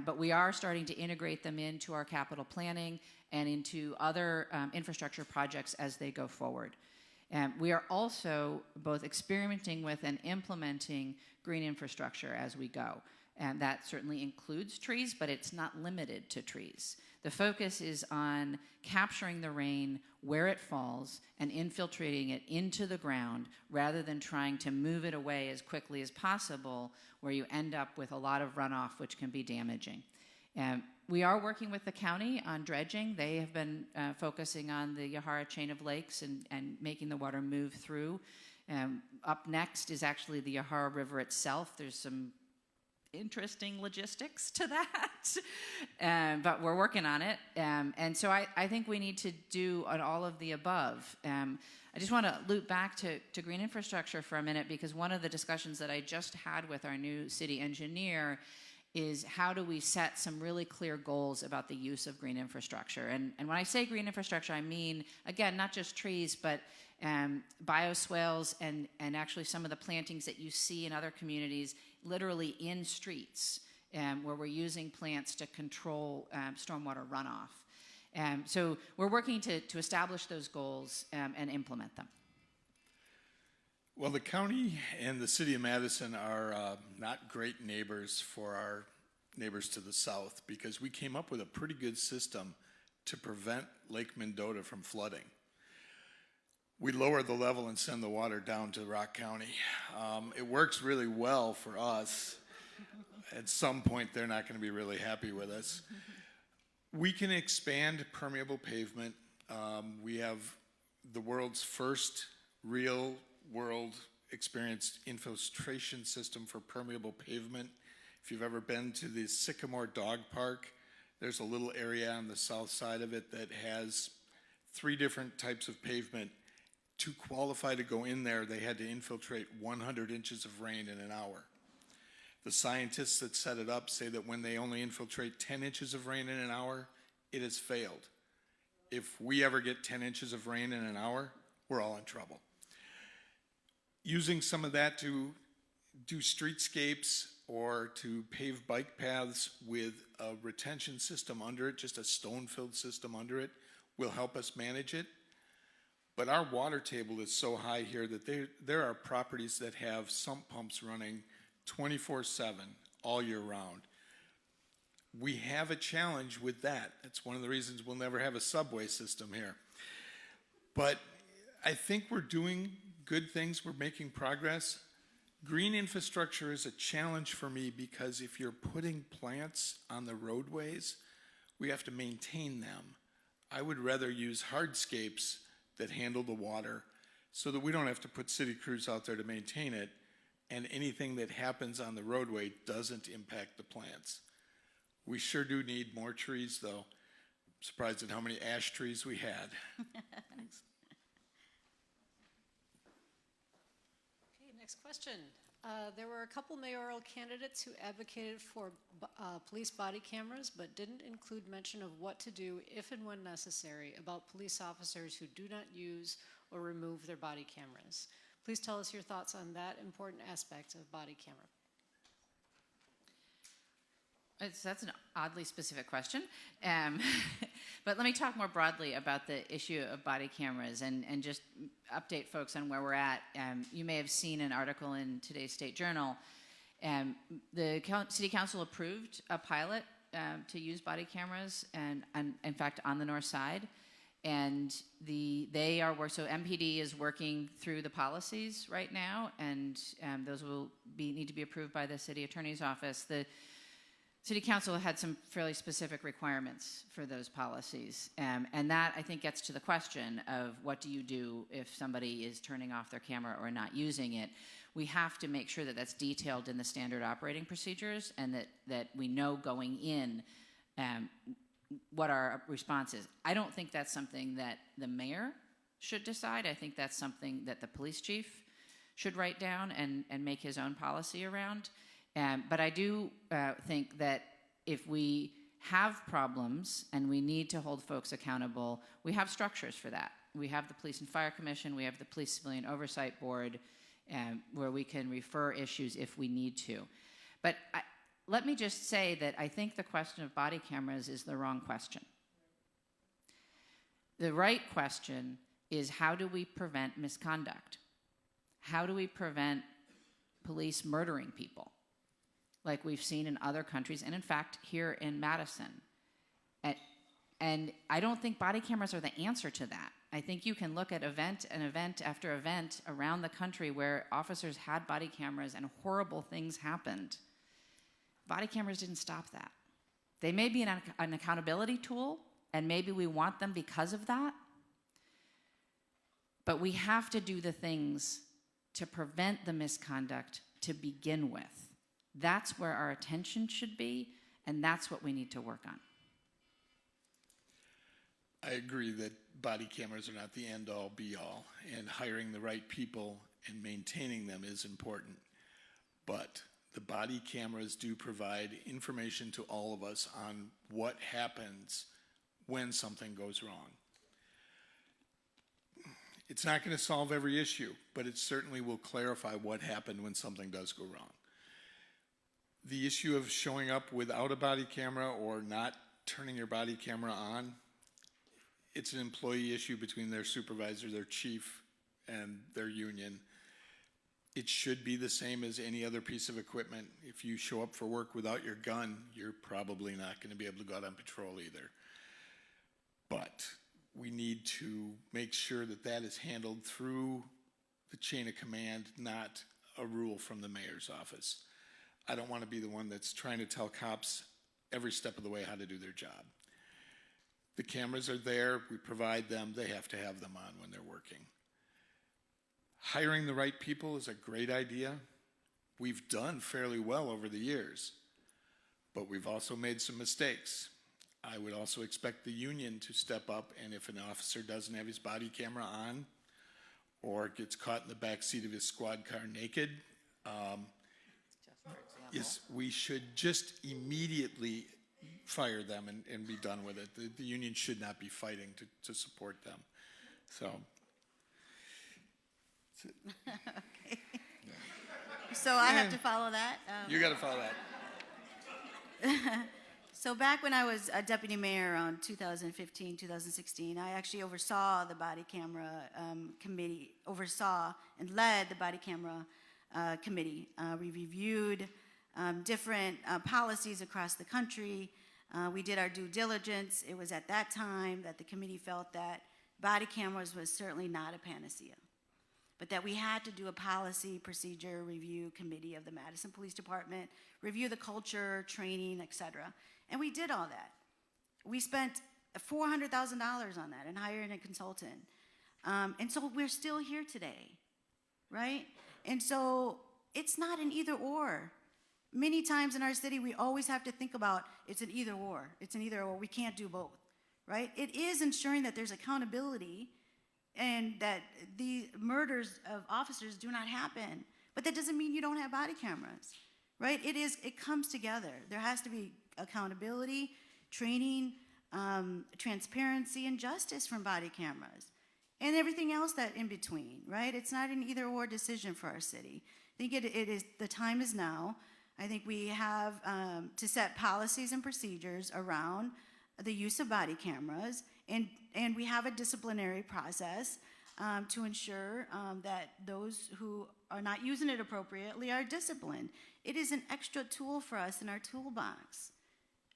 Speaker 3: but we are starting to integrate them into our capital planning and into other infrastructure projects as they go forward. We are also both experimenting with and implementing green infrastructure as we go. And that certainly includes trees, but it's not limited to trees. The focus is on capturing the rain where it falls and infiltrating it into the ground rather than trying to move it away as quickly as possible, where you end up with a lot of runoff, which can be damaging. We are working with the county on dredging. They have been focusing on the Yahara chain of lakes and making the water move through. Up next is actually the Yahara River itself. There's some interesting logistics to that, but we're working on it. And so I think we need to do all of the above. I just want to loop back to green infrastructure for a minute, because one of the discussions that I just had with our new city engineer is how do we set some really clear goals about the use of green infrastructure. And when I say green infrastructure, I mean, again, not just trees, but bioswales and actually some of the plantings that you see in other communities, literally in streets, where we're using plants to control stormwater runoff. So we're working to establish those goals and implement them.
Speaker 4: Well, the county and the city of Madison are not great neighbors for our neighbors to the south, because we came up with a pretty good system to prevent Lake Mendota from flooding. We lower the level and send the water down to Rock County. It works really well for us. At some point, they're not going to be really happy with us. We can expand permeable pavement. We have the world's first real world experienced infiltration system for permeable pavement. If you've ever been to the Sycamore Dog Park, there's a little area on the south side of it that has 3 different types of pavement. To qualify to go in there, they had to infiltrate 100 inches of rain in an hour. The scientists that set it up say that when they only infiltrate 10 inches of rain in an hour, it has failed. If we ever get 10 inches of rain in an hour, we're all in trouble. Using some of that to do streetscapes or to pave bike paths with a retention system under it, just a stone-filled system under it, will help us manage it. But our water table is so high here that there are properties that have sump pumps running 24/7 all year round. We have a challenge with that. That's one of the reasons we'll never have a subway system here. But I think we're doing good things. We're making progress. Green infrastructure is a challenge for me, because if you're putting plants on the roadways, we have to maintain them. I would rather use hardscapes that handle the water so that we don't have to put city crews out there to maintain it, and anything that happens on the roadway doesn't impact the plants. We sure do need more trees, though. I'm surprised at how many ash trees we had.
Speaker 6: Okay, Next question. There were a couple mayoral candidates who advocated for police body cameras, but didn't include mention of what to do if and when necessary about police officers who do not use or remove their body cameras. Please tell us your thoughts on that important aspect of body camera.
Speaker 3: That's an oddly specific question. But let me talk more broadly about the issue of body cameras and just update folks on where we're at. You may have seen an article in today's State Journal. The City Council approved a pilot to use body cameras, and in fact, on the north side. And so MPD is working through the policies right now, and those will need to be approved by the City Attorney's Office. The City Council had some fairly specific requirements for those policies, and that, I think, gets to the question of what do you do if somebody is turning off their camera or not using it. We have to make sure that that's detailed in the standard operating procedures, and that we know going in what our response is. I don't think that's something that the mayor should decide. I think that's something that the police chief should write down and make his own policy around. But I do think that if we have problems and we need to hold folks accountable, we have structures for that. We have the Police and Fire Commission, we have the Police Civilian Oversight Board, where we can refer issues if we need to. But let me just say that I think the question of body cameras is the wrong question. The right question is, how do we prevent misconduct? How do we prevent police murdering people, like we've seen in other countries, and in fact, here in Madison? And I don't think body cameras are the answer to that. I think you can look at event after event around the country where officers had body cameras and horrible things happened. Body cameras didn't stop that. They may be an accountability tool, and maybe we want them because of that, but we have to do the things to prevent the misconduct to begin with. That's where our attention should be, and that's what we need to work on.
Speaker 4: I agree that body cameras are not the end-all, be-all, and hiring the right people and maintaining them is important. But the body cameras do provide information to all of us on what happens when something goes wrong. It's not going to solve every issue, but it certainly will clarify what happened when something does go wrong. The issue of showing up without a body camera or not turning your body camera on, it's an employee issue between their supervisor, their chief, and their union. It should be the same as any other piece of equipment. If you show up for work without your gun, you're probably not going to be able to go out on patrol either. But we need to make sure that that is handled through the chain of command, not a rule from the mayor's office. I don't want to be the one that's trying to tell cops every step of the way how to do their job. The cameras are there, we provide them, they have to have them on when they're working. Hiring the right people is a great idea. We've done fairly well over the years, but we've also made some mistakes. I would also expect the union to step up, and if an officer doesn't have his body camera on or gets caught in the back seat of his squad car naked, yes, we should just immediately fire them and be done with it. The union should not be fighting to support them. So.
Speaker 5: Okay. So I have to follow that?
Speaker 4: You got to follow that.
Speaker 5: So back when I was a deputy mayor around 2015, 2016, I actually oversaw the body camera committee, oversaw and led the body camera committee. We reviewed different policies across the country. We did our due diligence. It was at that time that the committee felt that body cameras was certainly not a panacea, but that we had to do a policy procedure review committee of the Madison Police Department, review the culture, training, et cetera. And we did all that. We spent $400,000 on that and hired a consultant. And so we're still here today, right? And so it's not an either or. Many times in our city, we always have to think about it's an either or. It's an either or. We can't do both, right? It is ensuring that there's accountability and that the murders of officers do not happen. But that doesn't mean you don't have body cameras, right? It comes together. There has to be accountability, training, transparency, and justice from body cameras, and everything else that in between, right? It's not an either-or decision for our city. I think it is, the time is now. I think we have to set policies and procedures around the use of body cameras, and we have a disciplinary process to ensure that those who are not using it appropriately are disciplined. It is an extra tool for us in our toolbox.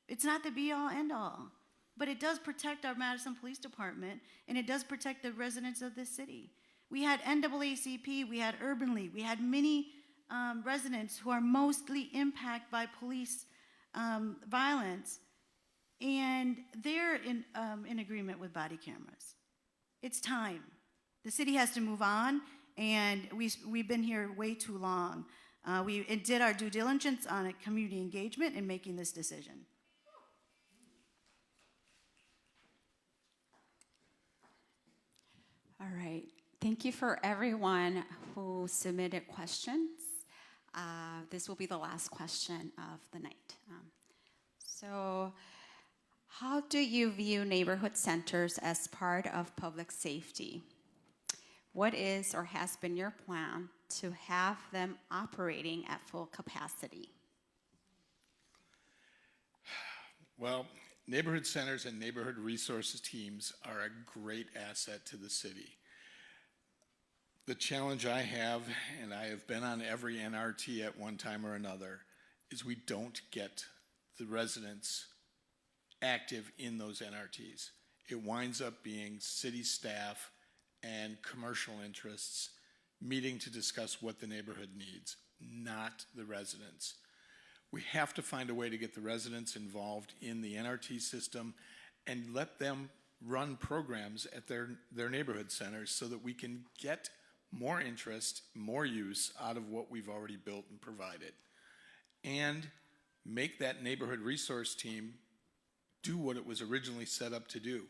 Speaker 5: It's not the be-all, end-all, but it does protect our Madison Police Department, and it does protect the residents of this city. We had NAACP, we had Urban League, we had many residents who are mostly impacted by police violence, and they're in agreement with body cameras. It's time. The city has to move on, and we've been here way too long. We did our due diligence on a community engagement in making this decision.
Speaker 2: All right. Thank you for everyone who submitted questions. This will be the last question of the night. So, how do you view neighborhood centers as part of public safety? What is or has been your plan to have them operating at full capacity?
Speaker 4: Well, neighborhood centers and neighborhood resources teams are a great asset to the city. The challenge I have, and I have been on every NRT at one time or another, is we don't get the residents active in those NRTs. It winds up being city staff and commercial interests meeting to discuss what the neighborhood needs, not the residents. We have to find a way to get the residents involved in the NRT system and let them run programs at their neighborhood centers so that we can get more interest, more use out of what we've already built and provided. And make that neighborhood resource team do what it was originally set up to do.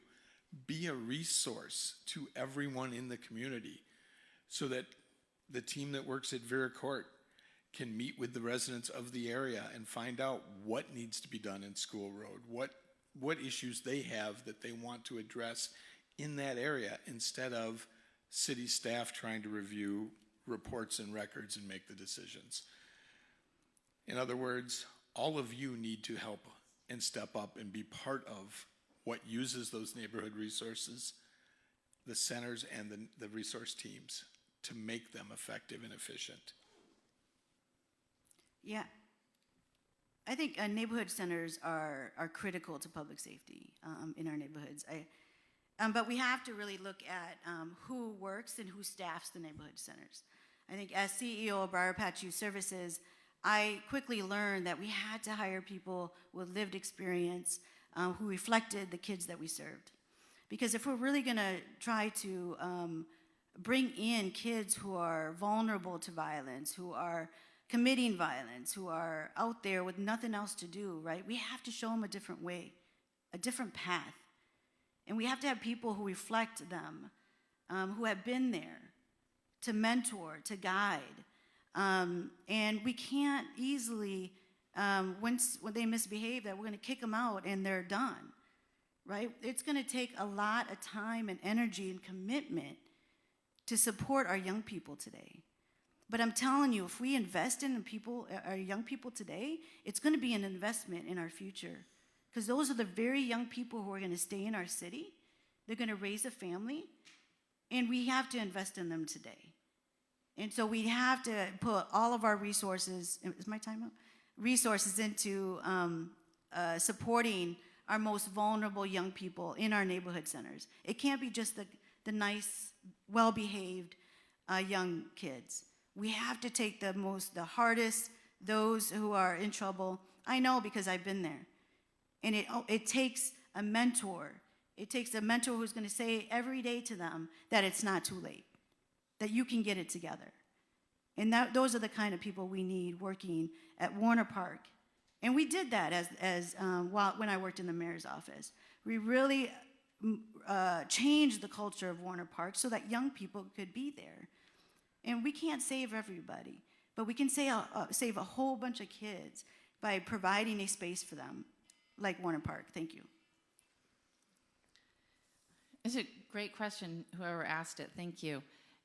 Speaker 4: Be a resource to everyone in the community so that the team that works at Vera Court can meet with the residents of the area and find out what needs to be done in School Road, what issues they have that they want to address in that area, instead of city staff trying to review reports and records and make the decisions. In other words, all of you need to help and step up and be part of what uses those neighborhood resources, the centers and the resource teams, to make them effective and efficient.
Speaker 5: Yeah. I think neighborhood centers are critical to public safety in our neighborhoods. But we have to really look at who works and who staffs the neighborhood centers. I think as CEO of Briar Patch Youth Services, I quickly learned that we had to hire people with lived experience who reflected the kids that we served. Because if we're really gonna try to bring in kids who are vulnerable to violence, who are committing violence, who are out there with nothing else to do, right? We have to show them a different way, a different path. And we have to have people who reflect them, who have been there to mentor, to guide. And we can't easily, when they misbehave, that we're gonna kick them out and they're done, right? It's gonna take a lot of time and energy and commitment to support our young people today. But I'm telling you, if we invest in people, our young people today, it's gonna be an investment in our future. Because those are the very young people who are gonna stay in our city. They're gonna raise a family, and we have to invest in them today. And so we have to put all of our resources, is my time up? Resources into supporting our most vulnerable young people in our neighborhood centers. It can't be just the nice, well-behaved young kids. We have to take the hardest, those who are in trouble. I know because I've been there. And it takes a mentor. It takes a mentor who's gonna say every day to them that it's not too late, that you can get it together. And those are the kind of people we need working at Warner Park. And we did that when I worked in the mayor's office. We really changed the culture of Warner Park so that young people could be there. And we can't save everybody, But we can save a whole bunch of kids by providing a space for them, like Warner Park. Thank you.
Speaker 3: It's a great question, whoever asked it. Thank you.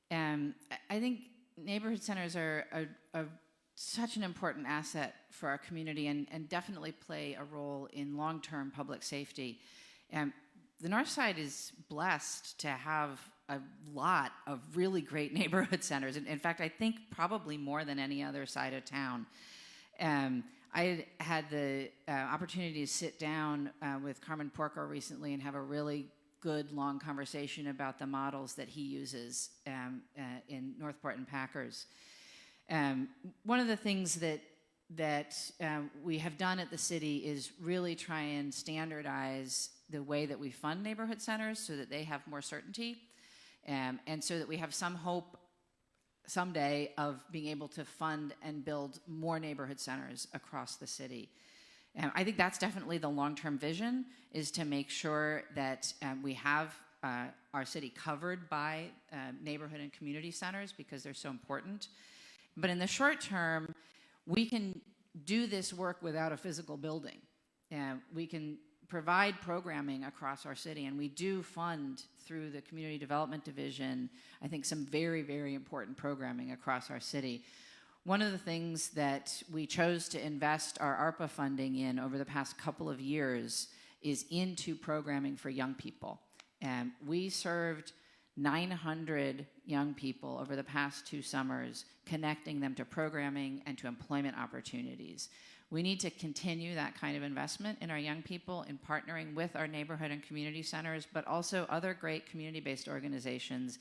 Speaker 3: I think neighborhood centers are such an important asset for our community and definitely play a role in long-term public safety. The North Side is blessed to have a lot of really great neighborhood centers. In fact, I think probably more than any other side of town. I had the opportunity to sit down with Carmen Porco recently and have a really good long conversation about the models that he uses in Northport and Packers. One of the things that we have done at the city is really try and standardize the way that we fund neighborhood centers so that they have more certainty, and so that we have some hope someday of being able to fund and build more neighborhood centers across the city. I think that's definitely the long-term vision, is to make sure that we have our city covered by neighborhood and community centers because they're so important. But in the short term, we can do this work without a physical building. We can provide programming across our city, and we do fund through the Community Development Division, I think, some very, very important programming across our city. One of the things that we chose to invest our ARPA funding in over the past couple of years is into programming for young people. We served 900 young people over the past 2 summers, connecting them to programming and to employment opportunities. We need to continue that kind of investment in our young people, in partnering with our neighborhood and community centers, but also other great community-based organizations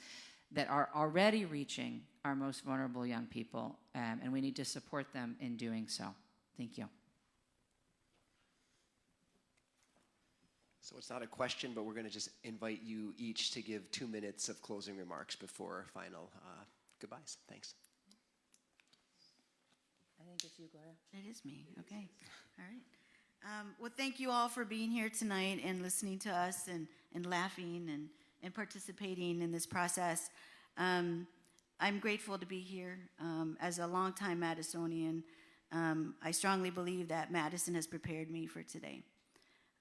Speaker 3: that are already reaching our most vulnerable young people, and we need to support them in doing so. Thank you.
Speaker 1: So it's not a question, but we're going to just invite you each to give 2 minutes of closing remarks before final goodbyes. Thanks.
Speaker 3: I think it's you, Gloria.
Speaker 5: It is me. Okay. All right. Well, thank you all for being here tonight and listening to us and laughing and participating in this process. I'm grateful to be here. As a longtime Madisonian, I strongly believe that Madison has prepared me for today.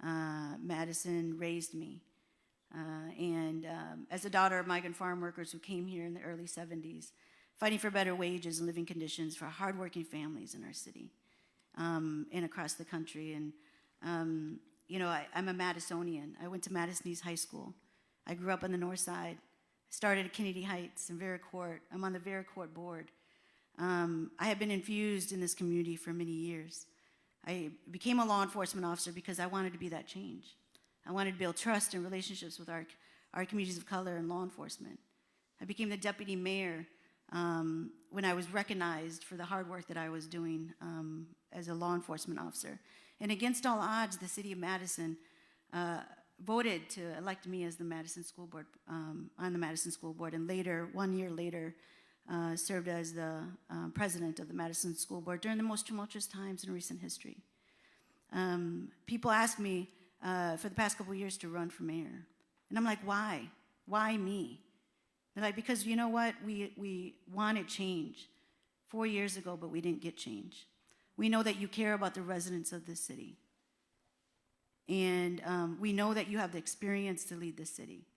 Speaker 5: Madison raised me. And as a daughter of migrant farm workers who came here in the early 70s, fighting for better wages and living conditions for hardworking families in our city and across the country. And, you know, I'm a Madisonian. I went to Madison East High School. I grew up on the north side. Started at Kennedy Heights and Vericourt. I'm on the Vericourt board. I have been infused in this community for many years. I became a law enforcement officer because I wanted to be that change. I wanted to build trust and relationships with our communities of color and law enforcement. I became the deputy mayor when I was recognized for the hard work that I was doing as a law enforcement officer. And against all odds, the city of Madison voted to elect me as the Madison School Board, on the Madison School Board, and later, 1 year later, served as the president of the Madison School Board during the most tumultuous times in recent history. People ask me for the past couple of years to run for mayor. And I'm like, why? Why me? They're like, because you know what? We wanted change 4 years ago, but we didn't get change. We know that you care about the residents of this city. And we know that you have the experience to lead this city.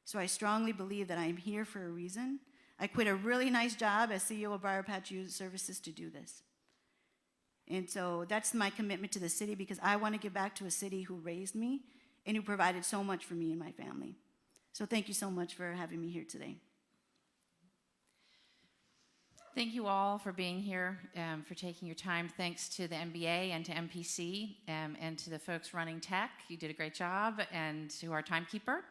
Speaker 5: So I strongly believe that I'm here for a reason. I quit a really nice job as CEO of Briar Patch Youth Services to do this. And so that's my commitment to the city, because I want to give back to a city who raised me and who provided so much for me and my family. So thank you so much for having me here today.
Speaker 3: Thank you all for being here, for taking your time. Thanks to the MBA and to MPC and to the folks running tech. You did a great job, and to our timekeeper.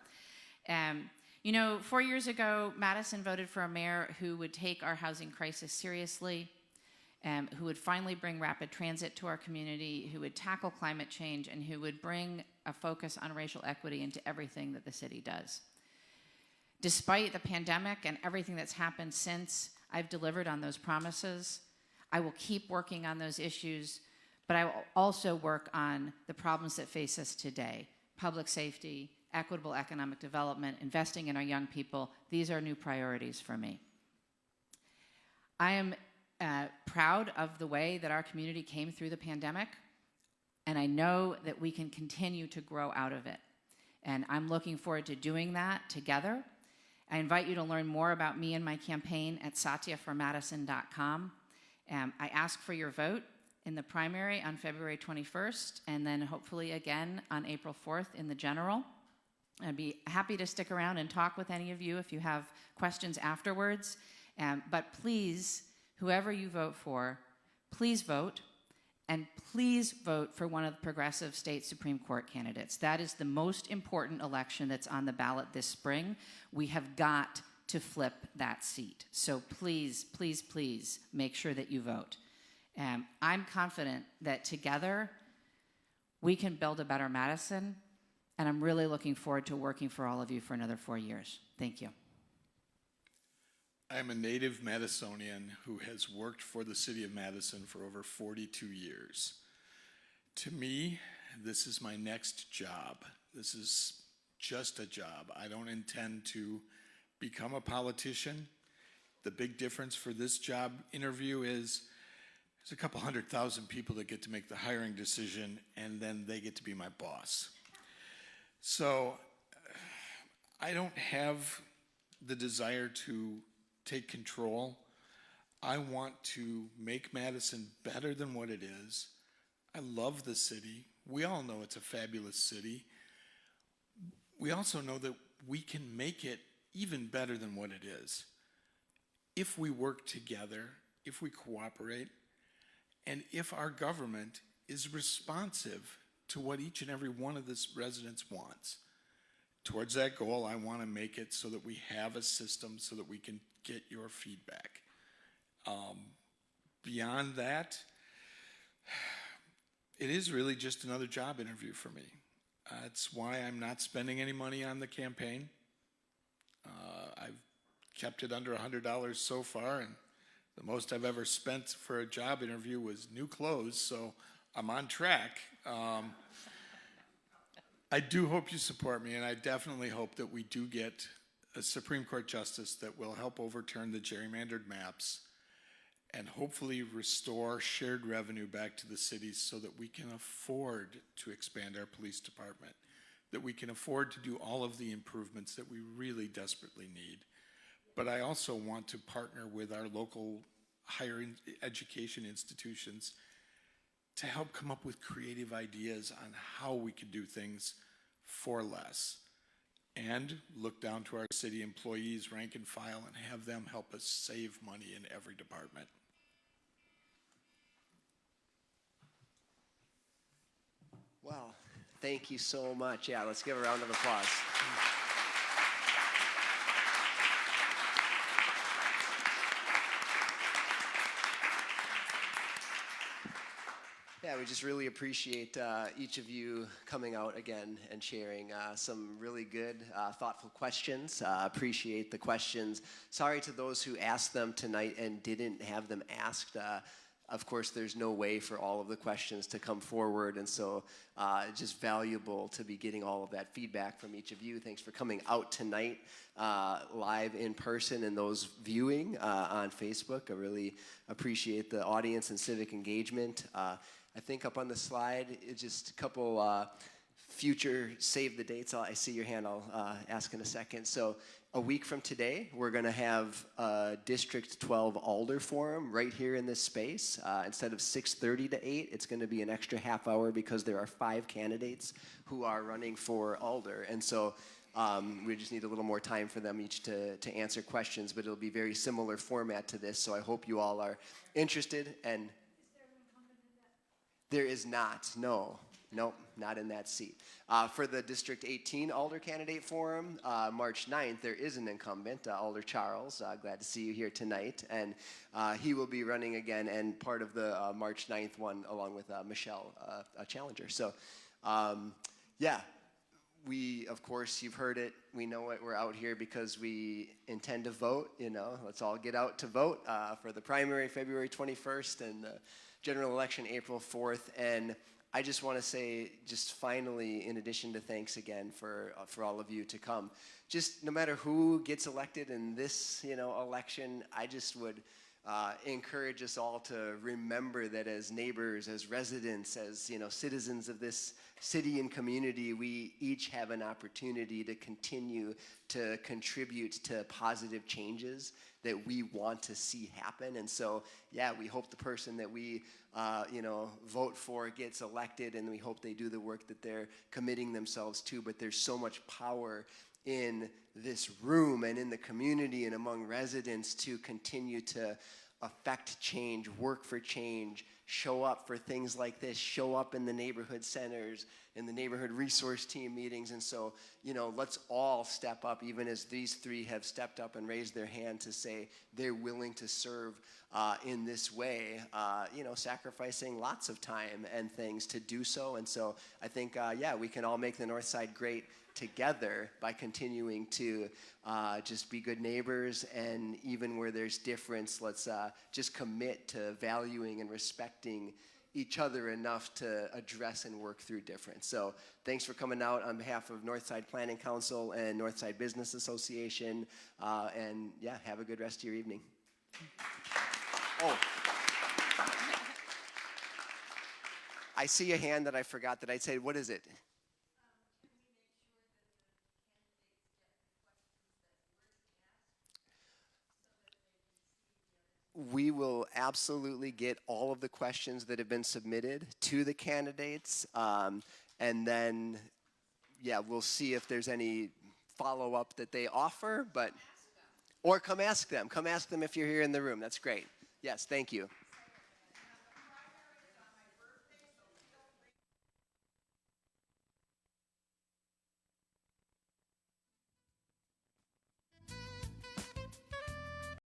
Speaker 3: You know, 4 years ago, Madison voted for a mayor who would take our housing crisis seriously, who would finally bring rapid transit to our community, who would tackle climate change, and who would bring a focus on racial equity into everything that the city does. Despite the pandemic and everything that's happened since, I've delivered on those promises. I will keep working on those issues, but I will also work on the problems that face us today: public safety, equitable economic development, investing in our young people. These are new priorities for me. I am proud of the way that our community came through the pandemic, and I know that we can continue to grow out of it. And I'm looking forward to doing that together. I invite you to learn more about me and my campaign at satyaformadison.com. I ask for your vote in the primary on February 21st, and then hopefully again on April 4th in the general. I'd be happy to stick around and talk with any of you if you have questions afterwards. But please, whoever you vote for, please vote. And please vote for one of the progressive state Supreme Court candidates. That is the most important election that's on the ballot this spring. We have got to flip that seat. So please, please, please make sure that you vote. I'm confident that together we can build a better Madison, and I'm really looking forward to working for all of you for another 4 years. Thank you.
Speaker 4: I am a native Madisonian who has worked for the city of Madison for over 42 years. To me, this is my next job. This is just a job. I don't intend to become a politician. The big difference for this job interview is there's a couple 100,000 people that get to make the hiring decision, and then they get to be my boss. So I don't have the desire to take control. I want to make Madison better than what it is. I love the city. We all know it's a fabulous city. We also know that we can make it even better than what it is if we work together, if we cooperate, and if our government is responsive to what each and every one of the residents wants. Towards that goal, I want to make it so that we have a system so that we can get your feedback. Beyond that, it is really just another job interview for me. That's why I'm not spending any money on the campaign. I've kept it under $100 so far, and the most I've ever spent for a job interview was new clothes, so I'm on track. I do hope you support me, and I definitely hope that we do get a Supreme Court justice that will help overturn the gerrymandered maps and hopefully restore shared revenue back to the cities so that we can afford to expand our police department, that we can afford to do all of the improvements that we really desperately need. But I also want to partner with our local higher education institutions to help come up with creative ideas on how we can do things for less, and look down to our city employees, rank and file, and have them help us save money in every department.
Speaker 1: Well, thank you so much. Yeah, let's give a round of applause. Yeah, we just really appreciate each of you coming out again and sharing some really good, thoughtful questions. Appreciate the questions. Sorry to those who asked them tonight and didn't have them asked. Of course, there's no way for all of the questions to come forward, and so just valuable to be getting all of that feedback from each of you. Thanks for coming out tonight live in person, and those viewing on Facebook. I really appreciate the audience and civic engagement. I think up on the slide, it's just a couple future save the dates. I see your hand, I'll ask in a second. So a week from today, we're going to have a District 12 Alder Forum right here in this space. Instead of 6:30 to 8, it's going to be an extra half hour because there are 5 candidates who are running for Alder. And so we just need a little more time for them each to answer questions, but it'll be very similar format to this. So I hope you all are interested. And there is not, no. Nope, not in that seat. For the District 18 Alder Candidate Forum, March 9th, there is an incumbent, Alder Charles. Glad to see you here tonight. And he will be running again and part of the March 9th one along with Michelle, a challenger. So, yeah, we, of course, you've heard it. We know it. We're out here because we intend to vote. You know, let's all get out to vote for the primary February 21st and the general election April 4th. And I just want to say, just finally, in addition to thanks again for all of you to come, just no matter who gets elected in this, election, I just would encourage us all to remember that as neighbors, as residents, as citizens of this city and community, we each have an opportunity to continue to contribute to positive changes that we want to see happen. And so, yeah, we hope the person that we vote for gets elected, and we hope they do the work that they're committing themselves to. But there's so much power in this room and in the community and among residents to continue to affect change, work for change, show up for things like this, show up in the neighborhood centers, in the neighborhood resource team meetings. And so, let's all step up, even as these three have stepped up and raised their hand to say they're willing to serve in this way, sacrificing lots of time and things to do so. And so I think, we can all make the North Side great together by continuing to just be good neighbors, and even where there's difference, let's just commit to valuing and respecting each other enough to address and work through difference. So thanks for coming out on behalf of Northside Planning Council and Northside Business Association, and have a good rest of your evening. Oh. I see a hand that I forgot that I'd say. What is it? We will absolutely get all of the questions that have been submitted to the candidates, and then, we'll see if there's any follow-up that they offer, or come ask them. Come ask them if you're here in the room. That's great. Yes, thank you.